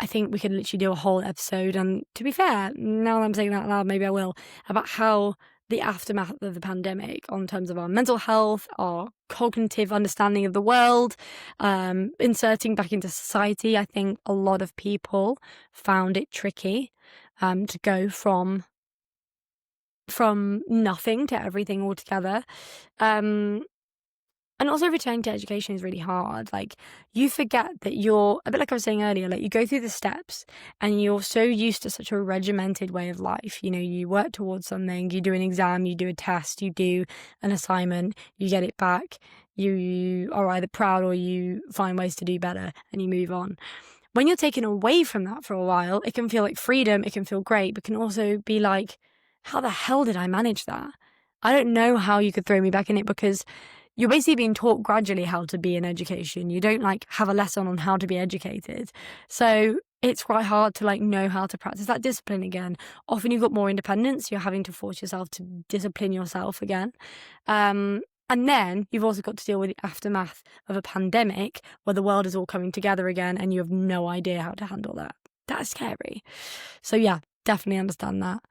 we could literally do a whole episode, and to be fair, now that I'm saying that out loud, maybe I will, about how the aftermath of the pandemic, on terms of our mental health, our cognitive understanding of the world, inserting back into society. I think a lot of people found it tricky to go from nothing to everything altogether. And also returning to education is really hard. Like, you forget that you're, a bit like I was saying earlier, like, you go through the steps and you're so used to such a regimented way of life. You work towards something, you do an exam, you do a test, you do an assignment, you get it back, you are either proud or you find ways to do better and you move on. When you're taken away from that for a while, it can feel like freedom, it can feel great, but can also be like, how the hell did I manage that? I don't know how you could throw me back in it, because you're basically being taught gradually how to be in education. You don't have a lesson on how to be educated. So it's quite hard to know how to practice that discipline again. Often you've got more independence. You're having to force yourself to discipline yourself again. And then you've also got to deal with the aftermath of a pandemic where the world is all coming together again and you have no idea how to handle that. That's scary. So yeah, definitely understand that.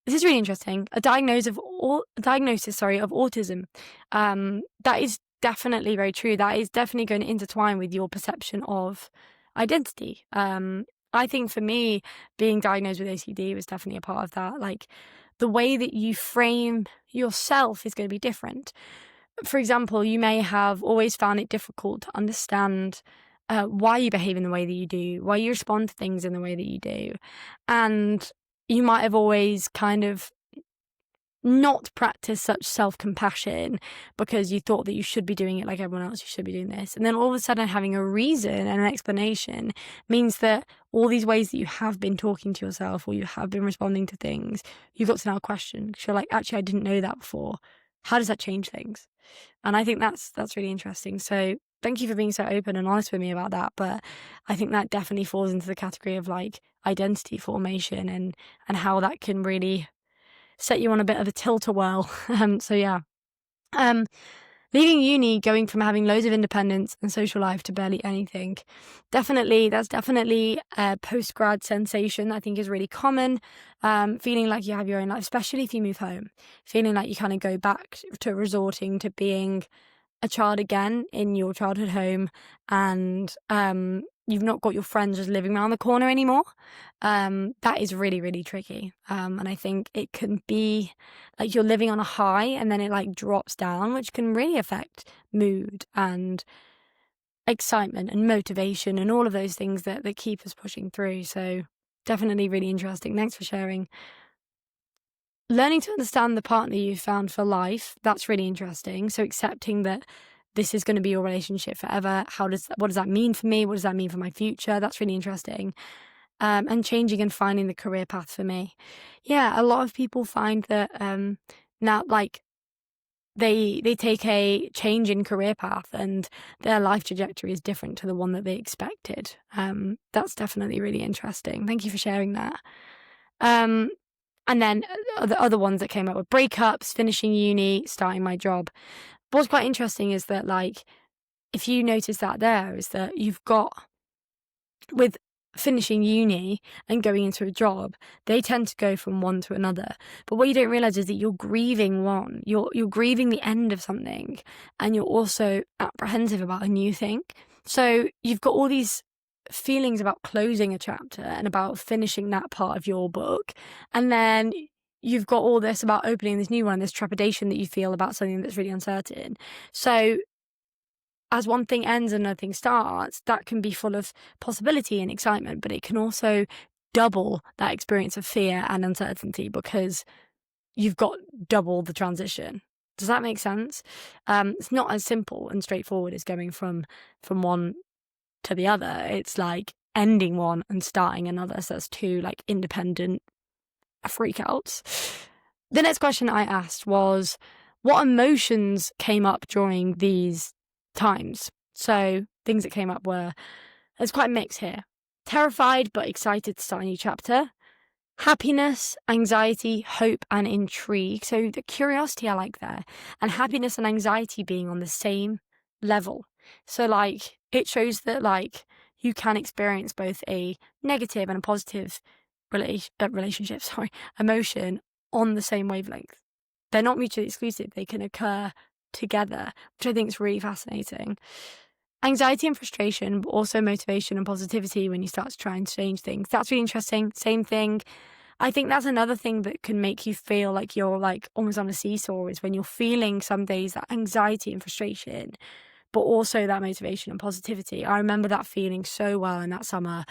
This is really interesting. A diagnosis of autism. That is definitely very true. That is definitely going to intertwine with your perception of identity. I think for me, being diagnosed with OCD was definitely a part of that. Like, the way that you frame yourself is going to be different. For example, you may have always found it difficult to understand why you behave in the way that you do, why you respond to things in the way that you do. And you might have always kind of not practiced such self-compassion because you thought that you should be doing it like everyone else, you should be doing this. And then all of a sudden having a reason and an explanation means that all these ways that you have been talking to yourself or you have been responding to things, you've got to now question. Because you're like, actually, I didn't know that before. how does that change things? And I think that's really interesting. So thank you for being so open and honest with me about that. But I think that definitely falls into the category of like identity formation and how that can really set you on a bit of a tilt-a-whirl. So yeah. Leaving uni, going from having loads of independence and social life to barely anything. That's definitely a post-grad sensation that I think is really common. Feeling like you have your own life, especially if you move home. Feeling like you kind of go back to resorting to being a child again in your childhood home, and you've not got your friends just living around the corner anymore. That is really, really tricky. And I think it can be like you're living on a high and then it like drops down, which can really affect mood and excitement and motivation and all of those things that keep us pushing through. So definitely really interesting. Thanks for sharing. Learning to understand the partner you've found for life, that's really interesting. So accepting that this is going to be your relationship forever. What does that mean for me? What does that mean for my future? That's really interesting. And changing and finding the career path for me. Yeah, a lot of people find that now, like, they take a change in career path and their life trajectory is different to the one that they expected. That's definitely really interesting. Thank you for sharing that. And then the other ones that came up were breakups, finishing uni, starting my job. What's quite interesting is that, like, if you notice that there, is that you've got, with finishing uni and going into a job, they tend to go from one to another. But what you don't realize is that you're grieving one. You're grieving the end of something, and you're also apprehensive about a new thing. So you've got all these feelings about closing a chapter and about finishing that part of your book, and then you've got all this about opening this new one, this trepidation that you feel about something that's really uncertain. So as one thing ends and another thing starts, that can be full of possibility and excitement, but it can also double that experience of fear and uncertainty because you've got double the transition. Does that make sense? It's not as simple and straightforward as going from one to the other. It's like ending one and starting another. So that's two like independent freakouts. The next question I asked was, what emotions came up during these times? So things that came up were, it's quite a mix here. Terrified but excited to start a new chapter. Happiness, anxiety, hope, and intrigue. So the curiosity I like there, and happiness and anxiety being on the same level. So like it shows that like you can experience both a negative and a positive emotion on the same wavelength. They're not mutually exclusive. They can occur together, which I think is really fascinating. Anxiety and frustration, but also motivation and positivity when you start to try and change things. That's really interesting. Same thing. I think that's another thing that can make you feel like you're like almost on a seesaw, is when you're feeling some days that anxiety and frustration, but also that motivation and positivity. I remember that feeling so well in that summer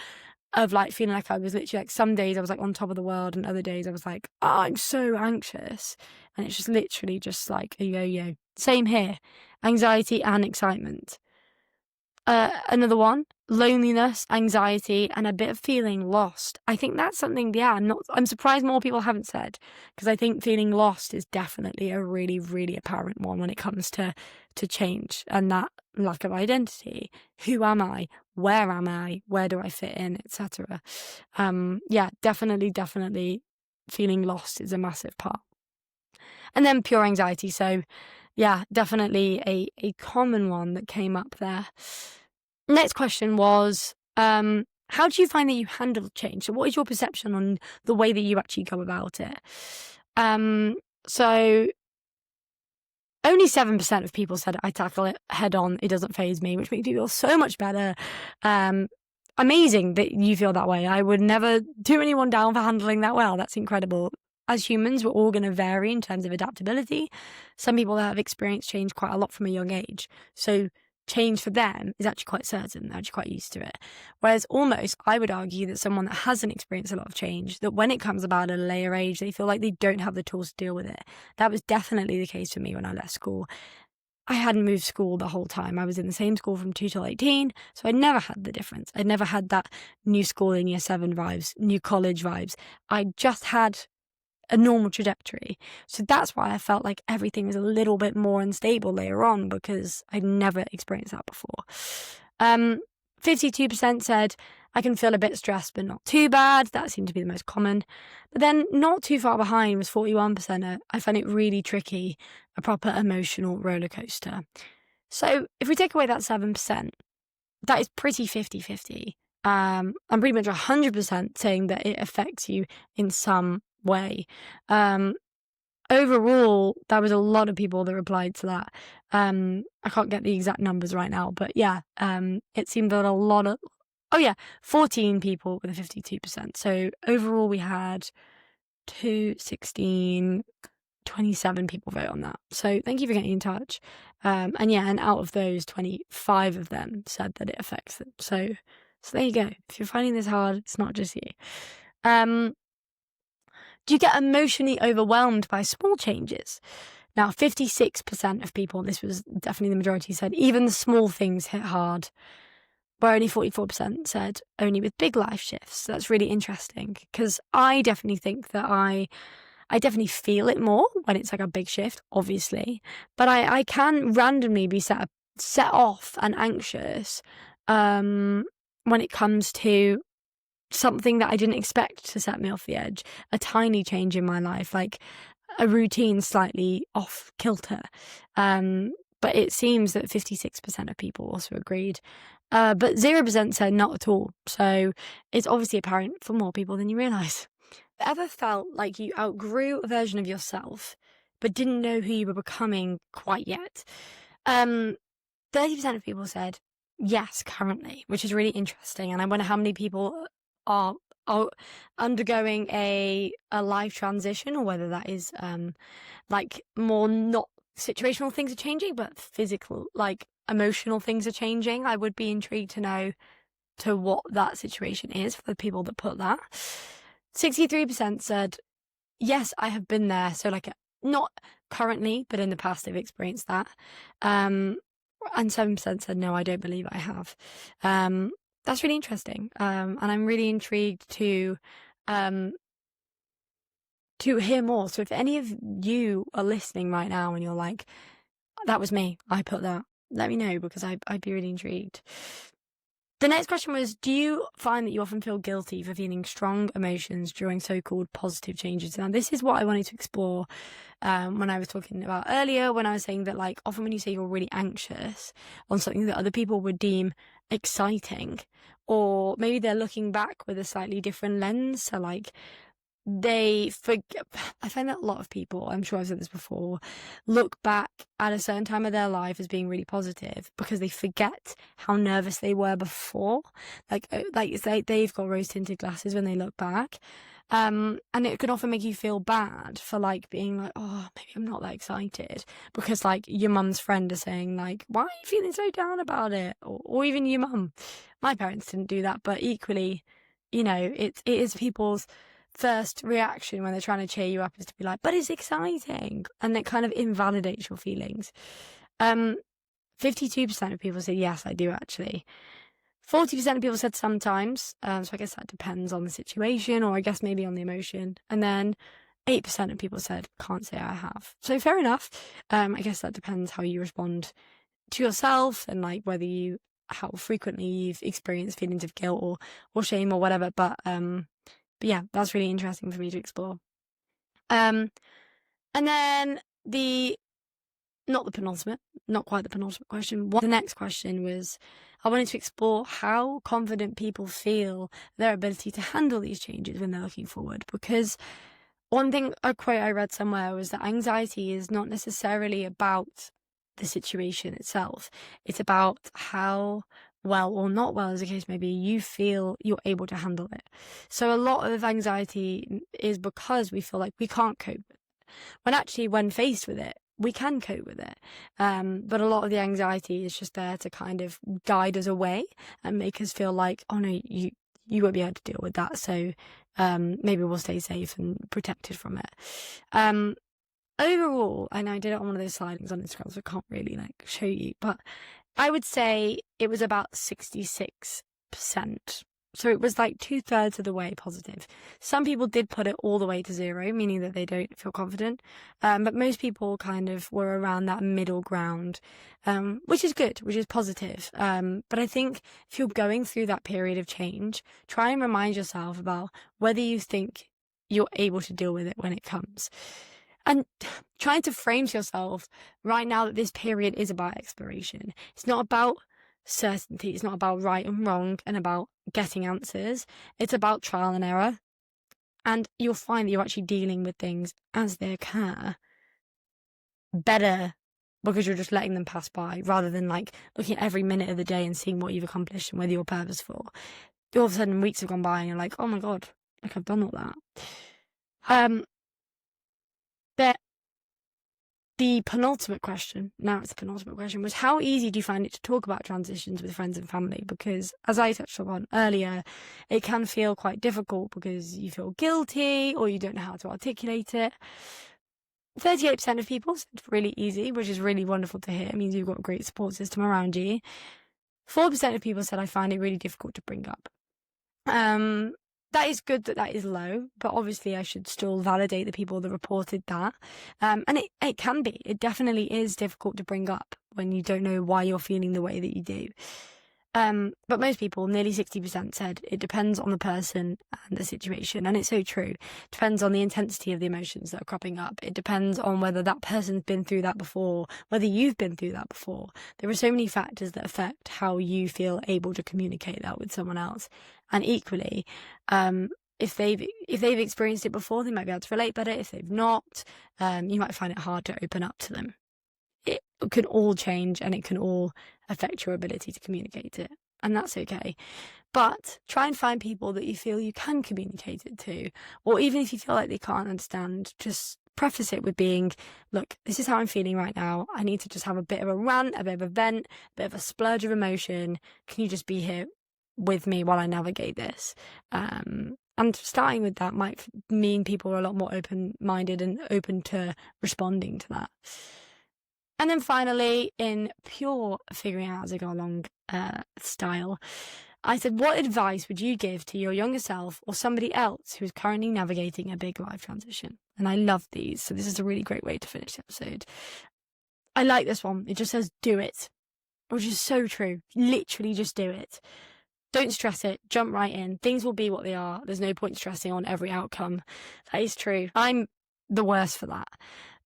of like feeling like I was literally like, some days I was like on top of the world and other days I was like, oh, I'm so anxious. And it's just literally just like a yo-yo. Same here. Anxiety and excitement. Another one, loneliness, anxiety, and a bit of feeling lost. I think that's something, I'm surprised more people haven't said, because I think feeling lost is definitely a really, really apparent one when it comes to change and that lack of identity. Who am I? Where am I? Where do I fit in? Etc. Definitely feeling lost is a massive part. And then pure anxiety. So yeah, definitely a common one that came up there. Next question was, how do you find that you handle change? So what is your perception on the way that you actually go about it? So only 7% of people said I tackle it head on. It doesn't faze me, which makes me feel so much better. Amazing that you feel that way. I would never do anyone down for handling that well. That's incredible. As humans, we're all going to vary in terms of adaptability. Some people have experienced change quite a lot from a young age. So change for them is actually quite certain. They're actually quite used to it. Whereas almost, I would argue that someone that hasn't experienced a lot of change, that when it comes about at a later age, they feel like they don't have the tools to deal with it. That was definitely the case for me when I left school. I hadn't moved school the whole time. I was in the same school from 2 till 18, so I never had the difference. I'd never had that new school in year 7 vibes, new college vibes. I just had a normal trajectory. So that's why I felt like everything was a little bit more unstable later on, because I'd never experienced that before. 52% said, I can feel a bit stressed, but not too bad. That seemed to be the most common. But then not too far behind was 41%. I find it really tricky, a proper emotional roller coaster. So if we take away that 7%, that is pretty 50-50. I'm pretty much 100% saying that it affects you in some way. Overall, there was a lot of people that replied to that. I can't get the exact numbers right now, but yeah, it seemed that a lot of, 14 people with a 52%. So overall, we had 16, 27 people vote on that. So thank you for getting in touch. And out of those, 25 of them said that it affects them. So there you go. If you're finding this hard, it's not just you. Do you get emotionally overwhelmed by small changes? Now, 56% of people, this was definitely the majority, said even the small things hit hard, where only 44% said only with big life shifts. So that's really interesting, because I definitely think that I definitely feel it more when it's like a big shift, obviously, but I can randomly be set off and anxious when it comes to something that I didn't expect to set me off the edge, a tiny change in my life, like a routine slightly off kilter. But it seems that 56% of people also agreed. But 0% said not at all. So it's obviously apparent for more people than you realise. Ever felt like you outgrew a version of yourself, but didn't know who you were becoming quite yet? 30% of people said yes, currently, which is really interesting. And I wonder how many people are undergoing a life transition, or whether that is like more not situational things are changing, but physical, like emotional things are changing. I would be intrigued to know to what that situation is for the people that put that. 63% said yes, I have been there. So like not currently, but in the past they've experienced that. And 7% said no, I don't believe I have. That's really interesting. And I'm really intrigued to hear more. So if any of you are listening right now and you're like, that was me, I put that, let me know, because I'd be really intrigued. The next question was, do you find that you often feel guilty for feeling strong emotions during so-called positive changes? Now, this is what I wanted to explore when I was talking about earlier, when I was saying that, like, often when you say you're really anxious on something that other people would deem exciting, or maybe they're looking back with a slightly different lens. So, like, they forget. I find that a lot of people, I'm sure I've said this before, look back at a certain time of their life as being really positive because they forget how nervous they were before. Like it's like they've got rose-tinted glasses when they look back. And it can often make you feel bad for like being like, oh, maybe I'm not that excited, because like your mum's friend is saying like, why are you feeling so down about it? Or even your mum. My parents didn't do that, but equally, you know, it is people's first reaction when they're trying to cheer you up is to be like, but it's exciting, and it kind of invalidates your feelings. 52% of people said yes, I do actually. 40% of people said sometimes, so I guess that depends on the situation, or I guess maybe on the emotion. And then 8% of people said can't say I have. So fair enough. I guess that depends how you respond to yourself, and like how frequently you've experienced feelings of guilt or shame or whatever. But yeah, that's really interesting for me to explore. And then not quite the penultimate question. The next question was, I wanted to explore how confident people feel their ability to handle these changes when they're looking forward. Because a quote I read somewhere was that anxiety is not necessarily about the situation itself. It's about how well or not well, as the case may be, you feel you're able to handle it. So a lot of anxiety is because we feel like we can't cope with it, when actually when faced with it, we can cope with it. But a lot of the anxiety is just there to kind of guide us away and make us feel like, oh no, you won't be able to deal with that. So maybe we'll stay safe and protected from it. Overall, and I did it on one of those slidings on Instagram, so I can't really like show you, but I would say it was about 66%. So it was like 2/3 of the way positive. Some people did put it all the way to 0, meaning that they don't feel confident. But most people kind of were around that middle ground, which is good, which is positive. But I think if you're going through that period of change, try and remind yourself about whether you think you're able to deal with it when it comes. And trying to frame to yourself right now that this period is about exploration. It's not about certainty. It's not about right and wrong and about getting answers. It's about trial and error. And you'll find that you're actually dealing with things as they occur better because you're just letting them pass by rather than like looking at every minute of the day and seeing what you've accomplished and whether you're purposeful. All of a sudden weeks have gone by and you're like, oh my God, like I've done all that. The penultimate question, now it's the penultimate question, was how easy do you find it to talk about transitions with friends and family? Because as I touched on earlier, it can feel quite difficult because you feel guilty or you don't know how to articulate it. 38% of people said really easy, which is really wonderful to hear. It means you've got a great support system around you. 4% of people said I find it really difficult to bring up. That is good that is low, but obviously I should still validate the people that reported that. And it can be. It definitely is difficult to bring up when you don't know why you're feeling the way that you do. But most people, nearly 60%, said it depends on the person and the situation. And it's so true. It depends on the intensity of the emotions that are cropping up. It depends on whether that person's been through that before, whether you've been through that before. There are so many factors that affect how you feel able to communicate that with someone else. And equally, if they've experienced it before, they might be able to relate better. If they've not, you might find it hard to open up to them. It can all change and it can all affect your ability to communicate it. And that's okay. But try and find people that you feel you can communicate it to. Or even if you feel like they can't understand, just preface it with being, look, this is how I'm feeling right now. I need to just have a bit of a rant, a bit of a vent, a bit of a splurge of emotion. Can you just be here with me while I navigate this? And starting with that might mean people are a lot more open-minded and open to responding to that. And then finally, in pure figuring out as I go along style, I said, what advice would you give to your younger self or somebody else who is currently navigating a big life transition? And I love these, so this is a really great way to finish the episode. I like this one. It just says, do it, which is so true. Literally just do it. Don't stress it. Jump right in. Things will be what they are. There's no point stressing on every outcome. That is true. I'm the worst for that.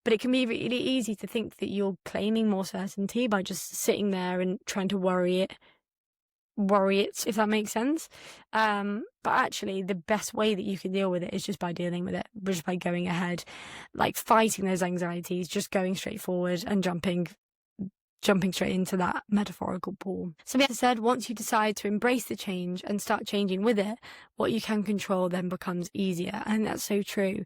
But it can be really easy to think that you're claiming more certainty by just sitting there and trying to worry it, if that makes sense. But actually, the best way that you can deal with it is just by dealing with it, just by going ahead, like fighting those anxieties, just going straight forward and jumping straight into that metaphorical pool. So as I said, once you decide to embrace the change and start changing with it, what you can control then becomes easier. And that's so true.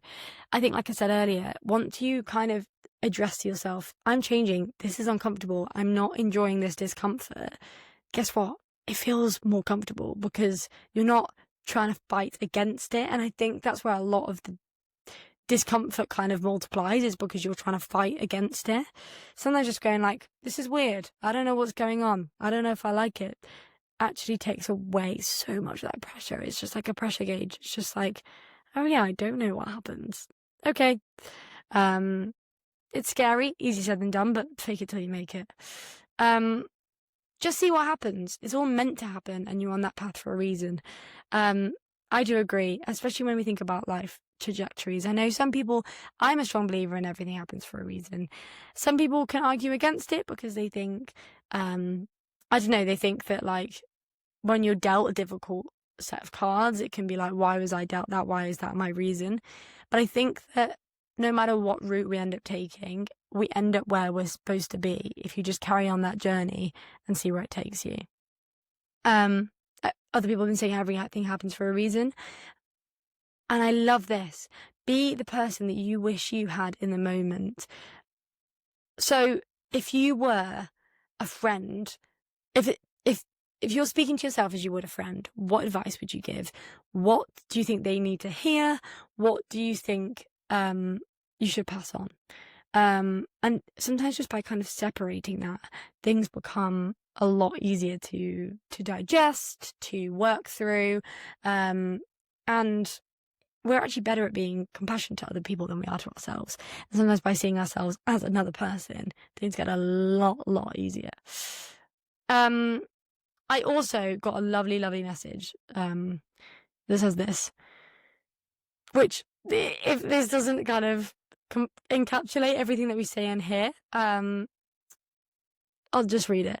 I think, like I said earlier, once you kind of address to yourself, I'm changing, this is uncomfortable, I'm not enjoying this discomfort, guess what? It feels more comfortable because you're not trying to fight against it. And I think that's where a lot of the discomfort kind of multiplies, is because you're trying to fight against it. Sometimes just going like, this is weird, I don't know what's going on, I don't know if I like it, actually takes away so much of that pressure. It's just like a pressure gauge. It's just like, oh yeah, I don't know what happens. Okay. It's scary, easy said than done, but fake it till you make it. Just see what happens. It's all meant to happen and you're on that path for a reason. I do agree, especially when we think about life trajectories. I know some people, I'm a strong believer in everything happens for a reason. Some people can argue against it because they think, I don't know, they think that like when you're dealt a difficult set of cards, it can be like, why was I dealt that? Why is that my reason? But I think that no matter what route we end up taking, we end up where we're supposed to be if you just carry on that journey and see where it takes you. Other people have been saying everything happens for a reason. And I love this. Be the person that you wish you had in the moment. So if you were a friend, if you're speaking to yourself as you would a friend, what advice would you give? What do you think they need to hear? What do you think you should pass on? And sometimes just by kind of separating that, things become a lot easier to digest, to work through, and we're actually better at being compassionate to other people than we are to ourselves. And sometimes by seeing ourselves as another person, things get a lot easier. I also got a lovely message that says this, which, if this doesn't kind of encapsulate everything that we say in here, I'll just read it.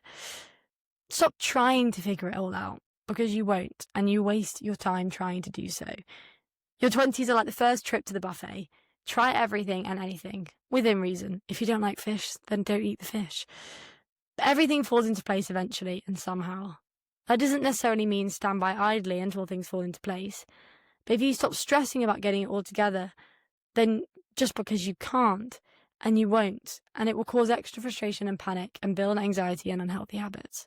Stop trying to figure it all out, because you won't, and you waste your time trying to do so. Your 20s are like the first trip to the buffet. Try everything and anything, within reason. If you don't like fish, then don't eat the fish. But everything falls into place eventually and somehow. That doesn't necessarily mean stand by idly until things fall into place. But if you stop stressing about getting it all together, then just because you can't, and you won't, and it will cause extra frustration and panic and build anxiety and unhealthy habits.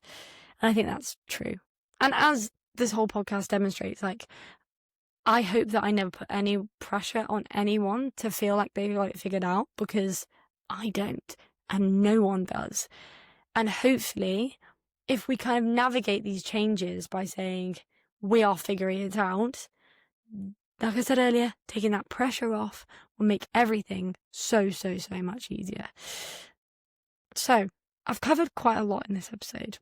And I think that's true. And as this whole podcast demonstrates, like, I hope that I never put any pressure on anyone to feel like they've got it figured out, because I don't, and no one does. And hopefully, if we kind of navigate these changes by saying we are figuring it out, like I said earlier, taking that pressure off will make everything so much easier. So I've covered quite a lot in this episode.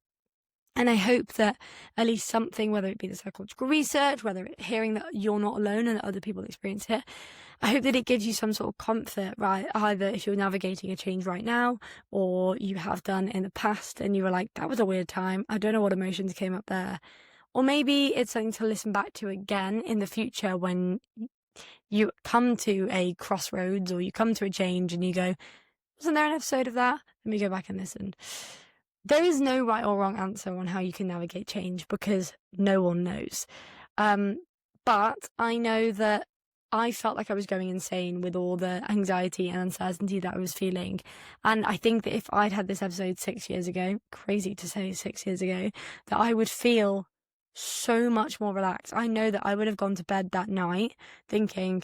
And I hope that at least something, whether it be the psychological research, whether it's hearing that you're not alone and that other people experience it, I hope that it gives you some sort of comfort, right? Either if you're navigating a change right now, or you have done in the past and you were like, that was a weird time, I don't know what emotions came up there. Or maybe it's something to listen back to again in the future when you come to a crossroads or you come to a change and you go, wasn't there an episode of that? Let me go back and listen. There is no right or wrong answer on how you can navigate change, because no one knows. But I know that I felt like I was going insane with all the anxiety and uncertainty that I was feeling. And I think that if I'd had this episode 6 years ago, crazy to say 6 years ago, that I would feel so much more relaxed. I know that I would have gone to bed that night thinking,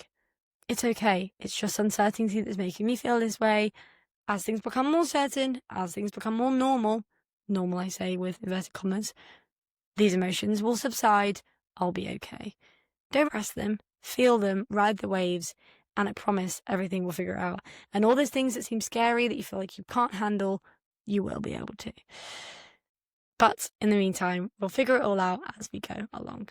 it's okay. It's just uncertainty that's making me feel this way. As things become more certain, as things become more normal I say with inverted commas, these emotions will subside. I'll be okay. Don't press them, feel them, ride the waves, and I promise everything will figure it out. And all those things that seem scary, that you feel like you can't handle, you will be able to. But in the meantime, we'll figure it all out as we go along.